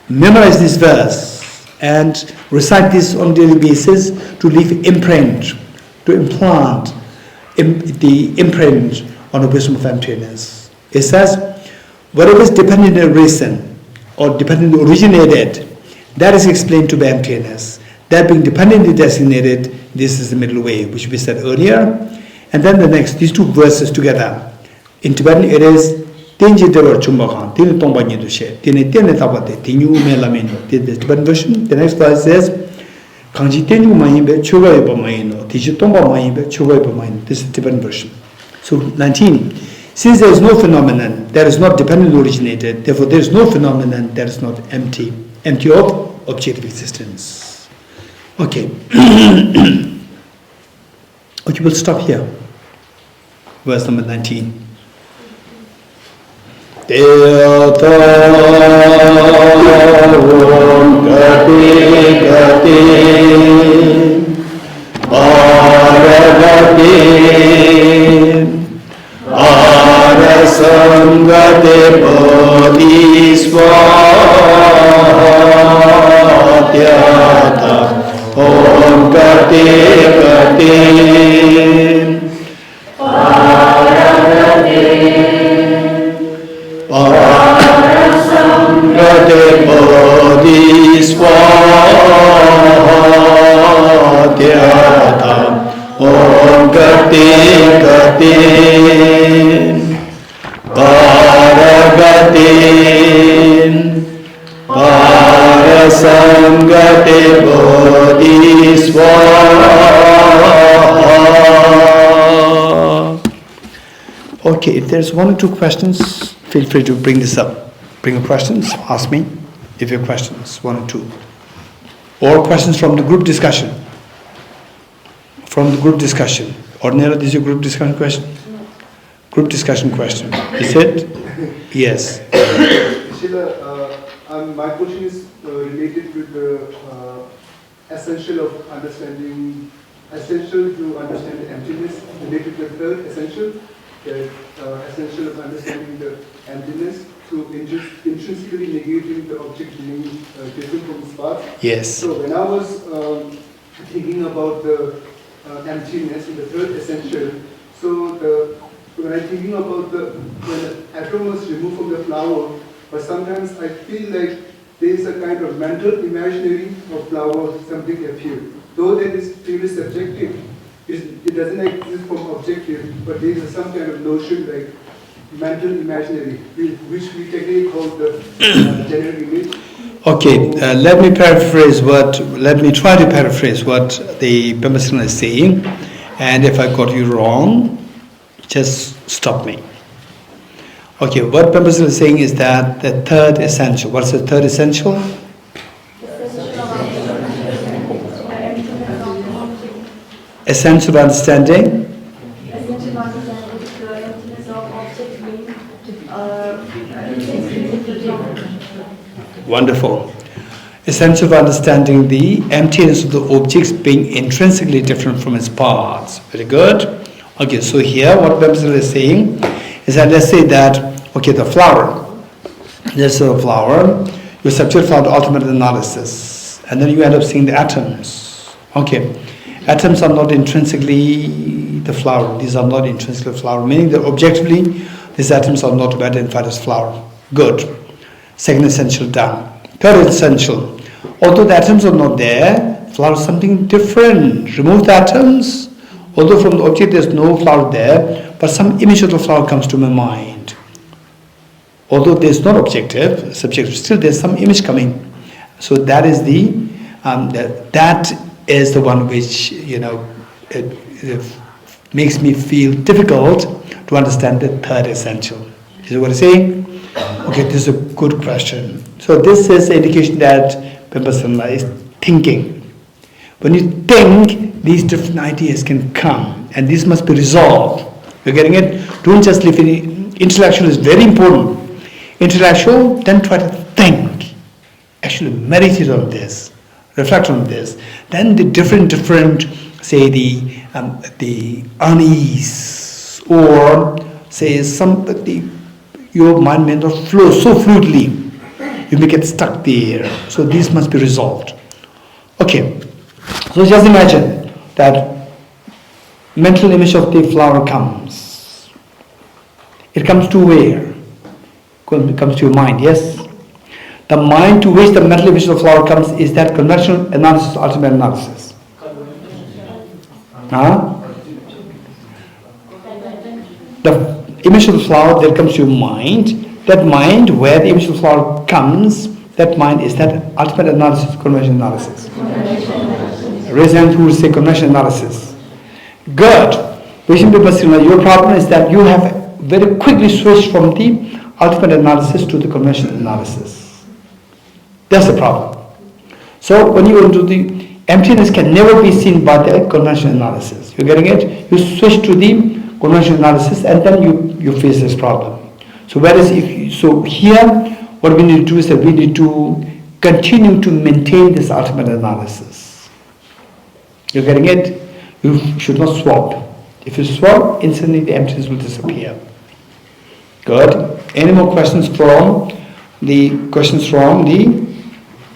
memorize this verse and recite this on a daily basis to leave imprint, to implant the imprint on the wisdom of emptiness. It says, whatever is dependent in reason or dependently originated, that is explained to be emptiness. That being dependently designated, this is the middle way, which we said earlier. And then the next, these two verses together. In Tibetan it is Tenji Devar Chumbakan, Tini Tombanyi Dushe, Tini Tini Tabate, Tinu Melamino. The Tibetan version, the next verse says, Kanji Tenju Mahimbe, Chugai Bamaino, Tiji Tomba Mahimbe, Chugai Bamaino. This is the Tibetan version. So 19. Since there is no phenomenon that is not dependently originated, therefore there is no phenomenon that is not empty of objective existence. Okay. Okay, we'll stop here. Verse number 19. Om Gati Gati Paragati Parasangati Bodhisvatyata Om Gati Gati Paragati Parasangate Bodhisvaha. Okay, if there's one or two questions, feel free to bring this up. Bring your questions, ask me if you have questions, one or two. Or questions from the group discussion. From the group discussion. Ordinarily, this is your group discussion question? Group discussion question. Is it? Yes. Sheila, my question is related with the essential of understanding, essential to understand the emptiness, related to the third essential, the essential of understanding the emptiness through intrinsically negating the object being different from its parts. Yes. So when I was thinking about the emptiness in the third essential, so when I'm thinking about when the atom was removed from the flower, but sometimes I feel like there is a kind of mental imaginary of flower, something appear. Though that is purely subjective, it doesn't exist from objective, but there is some kind of notion like mental imaginary, which we technically call the general image. Okay, let me try to paraphrase what the Pemberton is saying, and if I got you wrong, just stop me. Okay, what Pemberton is saying is that the third essential. What's the third essential? Essential understanding. Wonderful. essence of understanding the emptiness of the objects being intrinsically different from its parts. Very good. Okay, so here what Bamsal is saying is that let's say that, okay, the flower, there's a flower, you subject flower to ultimate analysis, and then you end up seeing the atoms. Okay, atoms are not intrinsically the flower, these are not intrinsically flower, meaning that objectively these atoms are not identified as flower. Good. Second essential done. Third essential, although the atoms are not there, flower is something different. Remove the atoms, although from the object there's no flower there, but some image of the flower comes to my mind. Although there's not objective, subjective, still there's some image coming. So that is that is the one which, it makes me feel difficult to understand the third essential. Is what I'm saying? Okay, this is a good question. So this is an indication that Vipassana is thinking. When you think, these different ideas can come, and these must be resolved. You're getting it? Don't just live in intellectual is very important. Intellectual, then try to think. Actually meditate on this, reflect on this. Then the different, say the unease, or say your mind may not flow so fluidly. You may get stuck there. So these must be resolved. Okay. So just imagine that mental image of the flower comes. It comes to where? It comes to your mind, yes? The mind to which the mental image of the flower comes is that conventional analysis, ultimate analysis. The image of the flower that comes to your mind, that mind where the image of the flower comes, that mind is that ultimate analysis, conventional analysis. Raise hand who will say conventional analysis. Good. Your problem is that you have very quickly switched from the ultimate analysis to the conventional analysis. That's the problem. So when you go into the emptiness can never be seen by the conventional analysis. You're getting it? You switch to the conventional analysis and then you face this problem. So here what we need to do is that we need to continue to maintain this ultimate analysis. You're getting it? You should not swap. If you swap, instantly the emptiness will disappear. Good. Any more questions from the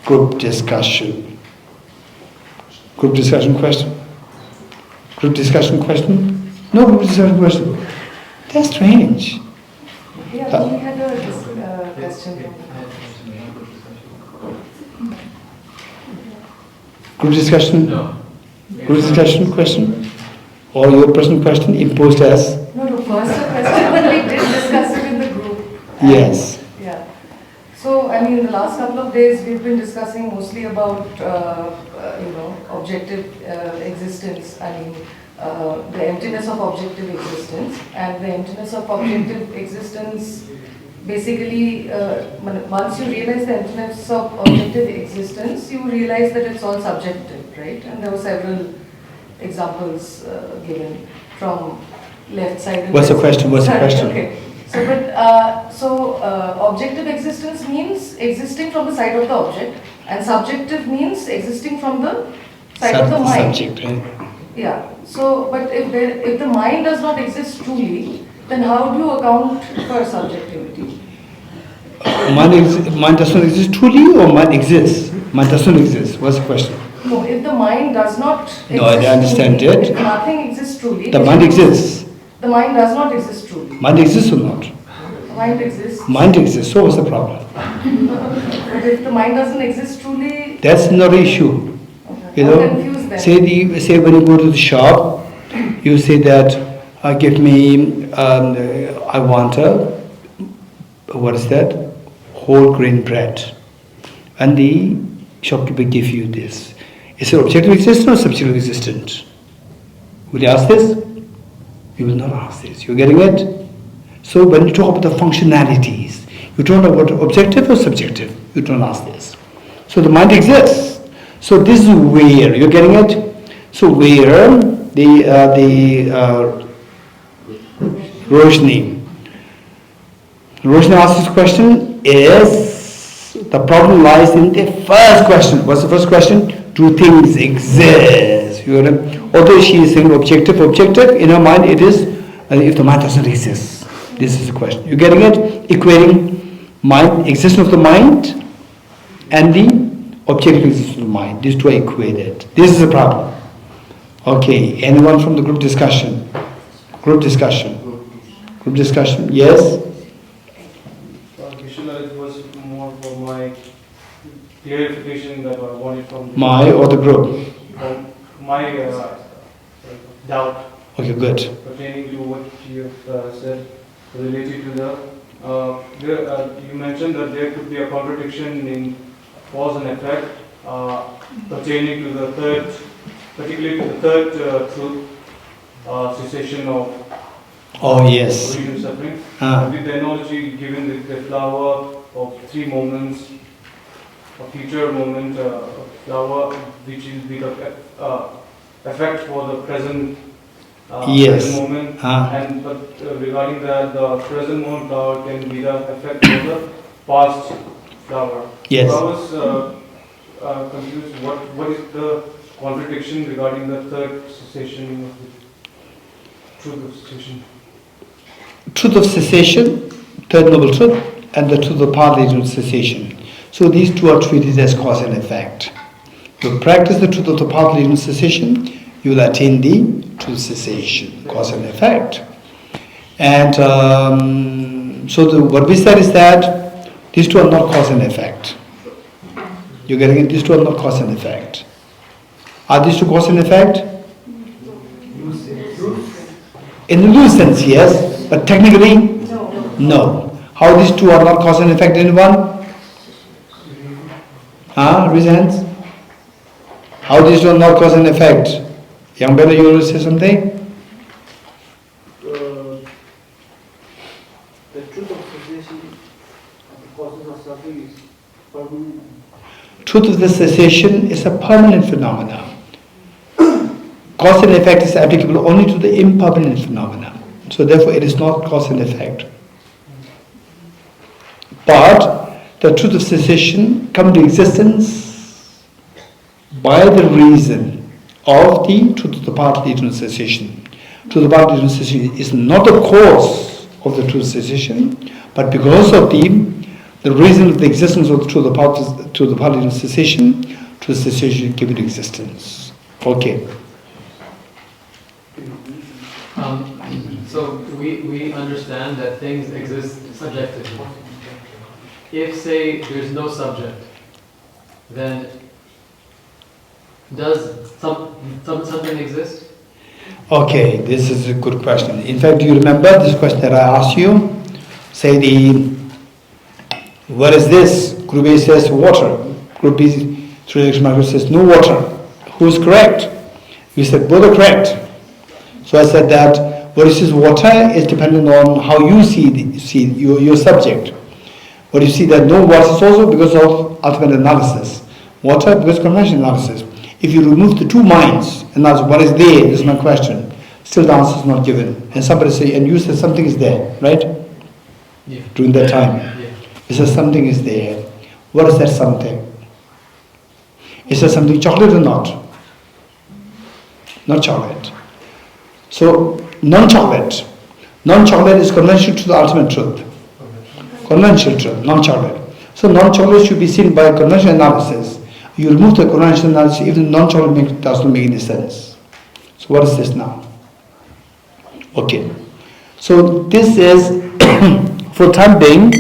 group discussion? Group discussion question? Group discussion question? No group discussion question. That's strange. Yeah, we had a question. Group discussion? No. Group discussion question? Or your personal question imposed as? No, first a question, but we did discuss it in the group. Yes. Yeah. So, in the last couple of days, we've been discussing mostly about, objective existence. The emptiness of objective existence, and the emptiness of objective existence. Basically, once you realize the emptiness of objective existence, you realize that it's all subjective, right? And there were several examples given from left side. What's the question? Okay. So, objective existence means existing from the side of the object, and subjective means existing from the side of the mind. Subject, right? Yeah. So, but if the mind does not exist truly, then how do you account for subjectivity? Mind does not exist truly, or mind exists? Mind does not exist. What's the question? No, if the mind does not exist no, I understand truly, it. If nothing exists truly. The mind exists. The mind does not exist truly. Mind exists or not? The mind exists. Mind exists. So what's the problem? But if the mind doesn't exist truly. That's not an issue. Okay. I'm confused then. Say when you go to the shop, you say that give me I want what is that? Whole grain bread, and the shopkeeper give you this. Is it objective existence or subjective existence? Will you ask this? You will not ask this. You're getting it? So when you talk about the functionalities, you don't know what objective or subjective. You don't ask this. So the mind exists. So this is where you're getting it. So where the Roshni asks this question is The problem lies in the first question. What's the first question? Do things exist? You know? Although she is saying objective, in her mind it is, if the mind doesn't exist. This is the question. You getting it? Equating mind, existence of the mind and the objective existence of the mind. These two are equated. This is the problem. Okay, anyone from the group discussion? Group discussion. Group discussion, yes? It was more for my clarification that I wanted from My or the group? My doubt. Okay, good. Pertaining to what you have said related to you mentioned that there could be a contradiction in cause and effect pertaining to the third, particularly to the third truth, cessation of Yes. origin suffering. With the analogy given with the flower of three moments, a future moment, flower which will be the effect for the present. Yes. Present moment, but regarding that, the present moment flower can be the effect of the past flower. Yes. So I was confused. What is the contradiction regarding the third cessation of the truth of cessation? Truth of cessation, third noble truth, and the truth of partly of cessation. So these two are treated as cause and effect. You practice the truth of the partly of cessation, you will attain the truth cessation, cause and effect. And what we said is that these two are not cause and effect. You're getting it? These two are not cause and effect. Are these two cause and effect? In the loose sense, yes. But technically, no. How these two are not cause and effect in one? Raise hands. How these two are not cause and effect? Young brother, you want to say something? The truth of cessation of the causes of suffering is permanent. Truth of the cessation is a permanent phenomenon. Cause and effect is applicable only to the impermanent phenomena. So therefore it is not cause and effect. But the truth of cessation comes to existence by the reason of the truth of the path leading to cessation. Truth of the path leading to cessation is not the cause of the truth of cessation, but because of the reason of the existence of the truth of the path leading to cessation, truth of cessation gives it existence. Okay. So we understand that things exist subjectively. If, say, there's no subject, then does something exist? Okay, this is a good question. In fact, do you remember this question that I asked you? Say what is this? Group A says water. Group B, through the says no water. Who's correct? You said both are correct. So I said that what is water is dependent on how you see your subject. What you see that no water is also because of ultimate analysis. Water because of conventional analysis. If you remove the two minds and ask what is there, this is my question, still the answer is not given. And somebody say, and you said something is there, right? Yeah. During that time. Yeah. You said something is there. What is that something? Is that something chocolate or not? Not chocolate. So, non-chocolate. Non-chocolate is conventional to the ultimate truth. Conventional truth, non-chocolate. So non-chocolate should be seen by conventional analysis. You remove the conventional analysis, even non-chocolate does not make any sense. So what is this now? Okay. So this is, for time being,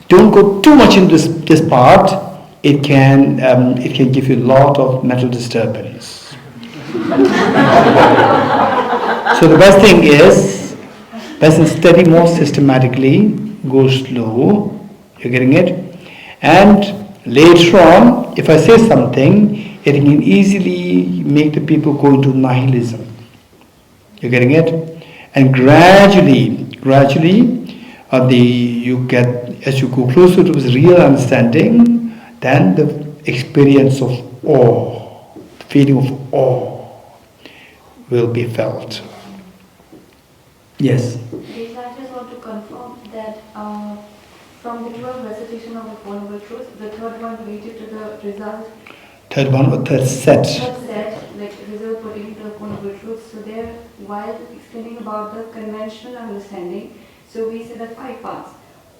don't go too much into this part. It can give you a lot of mental disturbance. So the best thing is study more systematically, go slow, you're getting it? And later on, if I say something, it can easily make the people go into nihilism. You're getting it? And gradually, you get, as you go closer to this real understanding, then the experience of awe, the feeling of awe will be felt. Yes? Yes, I just want to confirm that From the 12 recitation of the Four Noble Truths, the third one related to the result. Third one or third set? Third set, like result pertaining to the Four Noble Truths. So there, while explaining about the conventional understanding, so we see the 5 parts.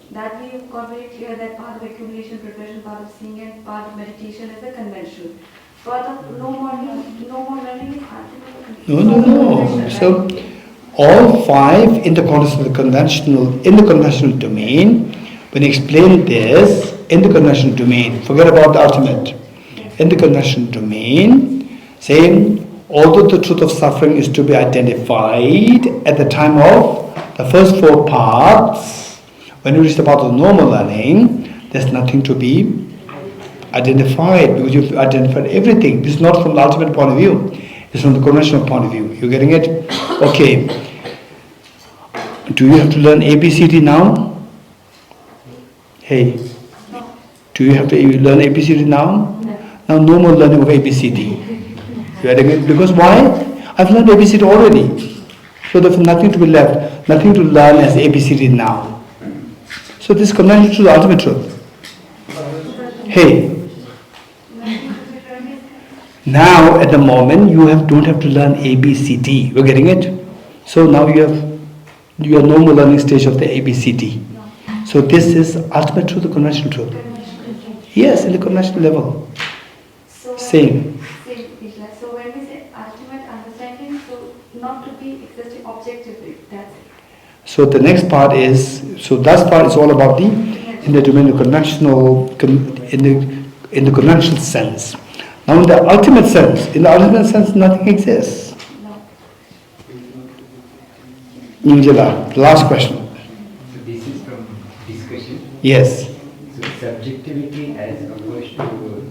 That we got very clear that part of accumulation, preparation, part of seeing, and part of meditation is the conventional. Part of no more learning is ultimate. No. So all 5 in the context of the conventional domain. When you explain this in the conventional domain, forget about the ultimate. In the conventional domain, saying although the truth of suffering is to be identified at the time of the first 4 parts, when you reach the part of normal learning, there's nothing to be identified because you've identified everything. This is not from the ultimate point of view, it's from the conventional point of view. You're getting it? Okay. Do you have to learn ABCD now? Hey, do you have to learn ABCD now? Now no more learning of ABCD. You getting it? Because why? I've learned ABCD already. So there's nothing to be left, nothing to learn as ABCD now. So this conventional truth, the ultimate truth. Hey, now at the moment you don't have to learn ABCD. You're getting it? So now you are no more learning stage of the ABCD. So this is ultimate truth, the conventional truth. Yes, in the conventional level. Same. So when we say ultimate understanding, so not to be existing objectively, that's it. So the next part is, so that part is all about in the domain of conventional, in the conventional sense. Now in the ultimate sense, nothing exists. Ningela, the last question. So this is from discussion. Yes. So subjectivity as opposed to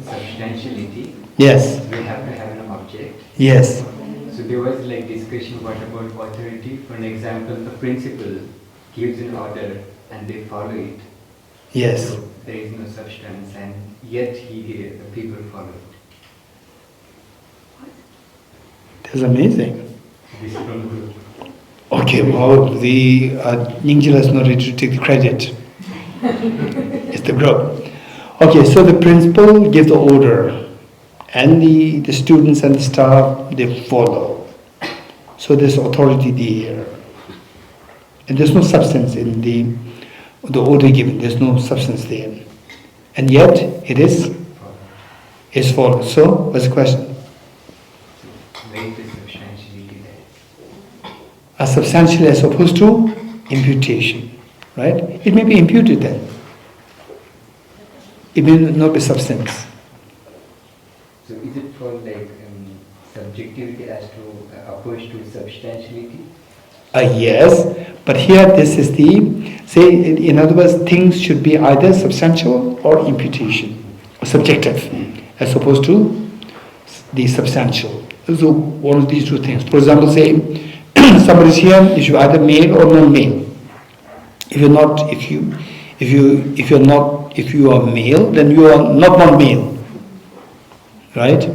substantiality. Yes. We have to have an object. Yes. So there was like discussion what about authority. For an example, a principal gives an order and they follow it. Yes. So there is no substance and yet the people follow it. That's amazing. This is from group. Okay, well, the Ningela is not ready to take the credit. It's the group. Okay, so the principal gives the order, and the students and the staff, they follow. So there's authority there. And there's no substance in the order given, there's no substance there. And yet, it is followed. So, what's the question? Substantially as opposed to imputation, right? It may be imputed then. It may not be substance. So is it for like subjectivity as to opposed to substantiality? Yes, but here this is in other words, things should be either substantial or imputation, or subjective, as opposed to the substantial. So one of these 2 things. For example, say, somebody's here, you should either male or non-male. If you are male, then you are not non-male, right?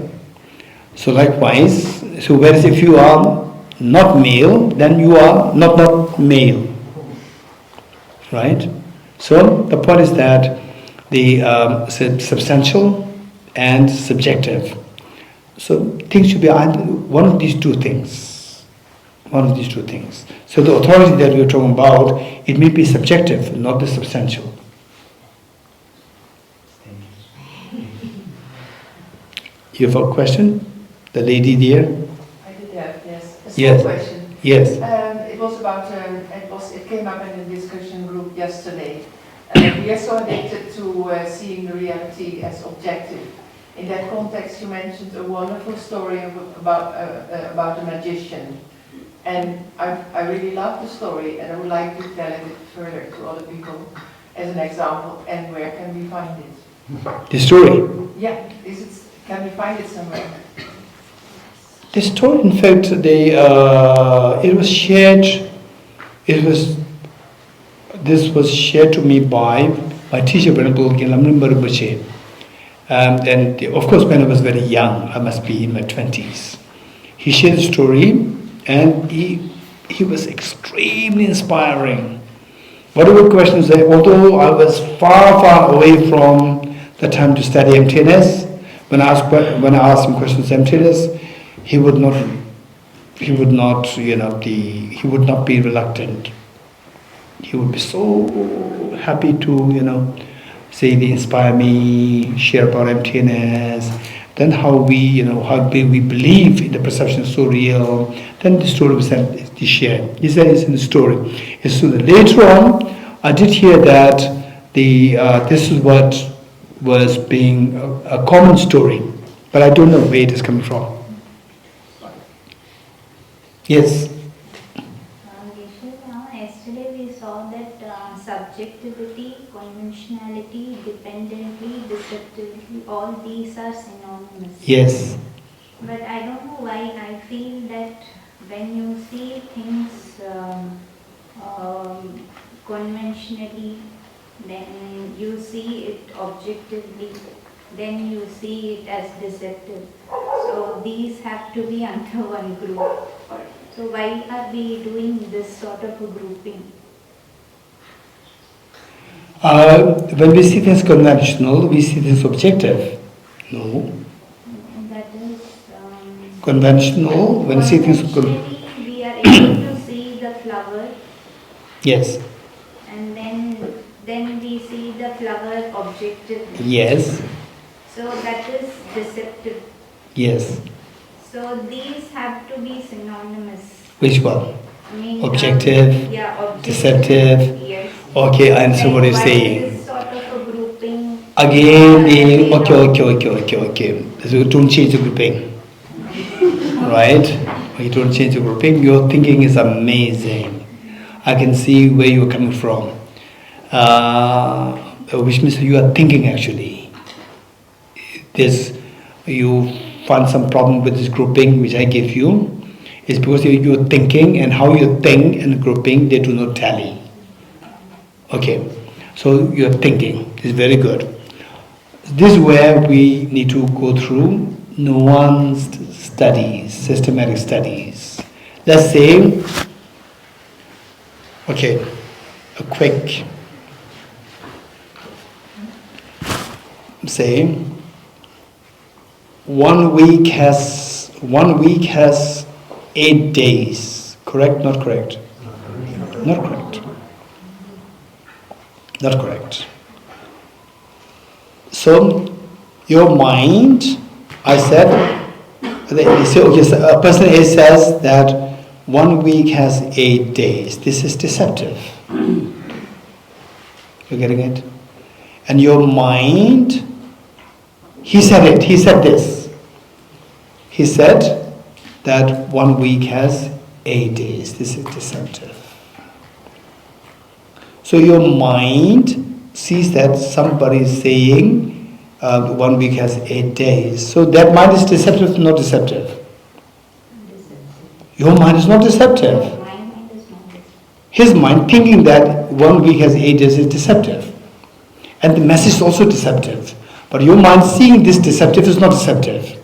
So likewise, so whereas if you are not male, then you are not male, right? So the point is that the substantial and subjective. So things should be either one of these 2 things. One of these 2 things. So the authority that we are talking about, it may be subjective, not the substantial. You have a question? The lady there? I did have, yes. A small Yes. question. Yes. It was about, it came up in the discussion group yesterday. We are so addicted to seeing the reality as objective. In that context, you mentioned a wonderful story about a magician. And I really love the story, and I would like to tell it further to other people as an example. And where can we find it? The story? Yeah, can we find it somewhere? The story, in fact, it was shared. This was shared to me by my teacher, Venerable Gelamrim Rinpoche. And of course, when I was very young, I must be in my 20s. He shared the story. And he was extremely inspiring. Whatever questions, although I was far, far away from the time to study emptiness, when I asked him questions emptiness, he would not be reluctant. He would be so happy to, say, they inspire me, share about emptiness, then how we believe in the perception is so real, then the story was shared. He said it's in the story. So later on, I did hear that this is what was being a common story, but I don't know where it is coming from. Yes? Yesterday we saw that subjectivity, conventionality, dependently, deceptively, all these are synonymous. Yes. But I don't know why I feel that when you see things conventionally, then you see it objectively, then you see it as deceptive. So these have to be under one group. So why are we doing this sort of a grouping? When we see things conventional, we see things objective. No. That is Conventional, when we see things... we are able to see the flower. Yes. And then we see the flower objectively. Yes. So that is deceptive. Yes. So these have to be synonymous. Which one? I mean, objective, objective, deceptive. Yes. Okay, I understand what you're Why saying. this sort of a grouping? Again, okay. So don't change the grouping. Right? You don't change the grouping. Your thinking is amazing. I can see where you're coming from. Which means you are thinking actually. You find some problem with this grouping which I give you. It's because you're thinking, and how you think and grouping, they do not tally. Okay, so you're thinking. This is very good. This is where we need to go through nuanced studies, systematic studies. Let's say, okay, a quick, say, 1 week has 8 days. Correct? Not correct? Not correct. Not correct. So, your mind, I said, a person A says that 1 week has 8 days. This is deceptive. You're getting it? And your mind, he said this. He said that 1 week has 8 days. This is deceptive. So your mind sees that somebody is saying 1 week has 8 days. So that mind is deceptive, not deceptive. Your mind is not deceptive. His mind thinking that 1 week has 8 days is deceptive. And the message is also deceptive. But your mind seeing this deceptive is not deceptive.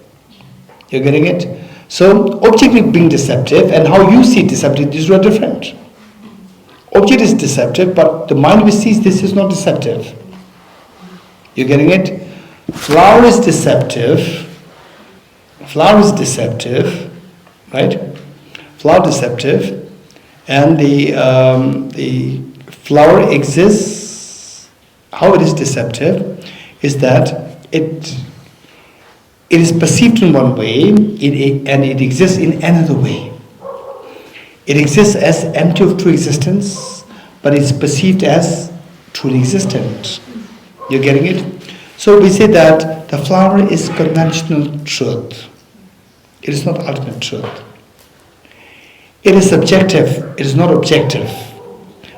You're getting it? So object being deceptive and how you see deceptive, these are different. Object is deceptive, but the mind which sees this is not deceptive. You're getting it? Flower is deceptive. Flower is deceptive, right? Flower deceptive, and the flower exists. How it is deceptive is that it is perceived in one way, and it exists in another way. It exists as empty of true existence, but it's perceived as truly existent. You're getting it? So we say that the flower is conventional truth. It is not ultimate truth. It is subjective, it is not objective.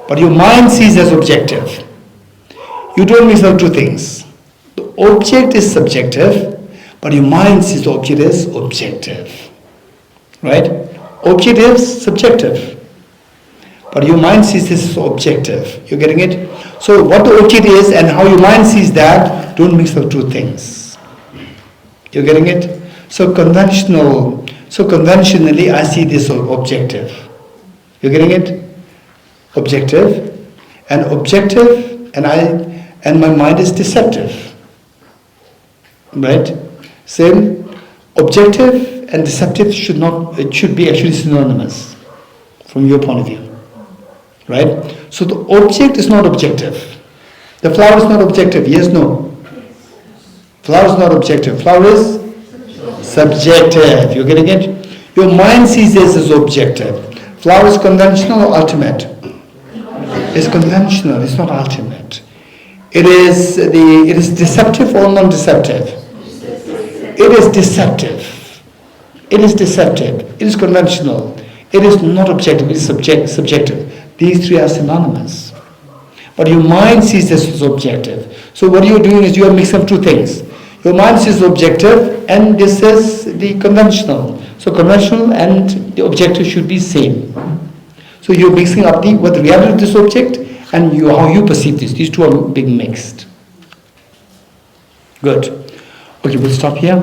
But your mind sees as objective. You don't mix up two things. The object is subjective, but your mind sees the object as objective. Right? Object is subjective, but your mind sees this as objective. You're getting it? So what the object is and how your mind sees that, don't mix the two things. You're getting it? So conventionally I see this as objective. You're getting it? Objective. and objective, and my mind is deceptive. Right? Same, objective and deceptive should be actually synonymous from your point of view. Right? So the object is not objective. The flower is not objective. Yes, no? Flower is not objective. Flower is subjective. You're getting it? Your mind sees this as objective. Flower is conventional or ultimate? It's conventional. It's not ultimate. It is deceptive or non-deceptive? It is deceptive. It is deceptive. It is conventional. It is not objective. It is subjective. These three are synonymous. But your mind sees this as objective. So what you're doing is you are mixing up two things. Your mind sees objective and this is the conventional. So conventional and the objective should be same. So you're mixing up what the reality of this object and how you perceive this. These two are being mixed. Good. Okay, we'll stop here.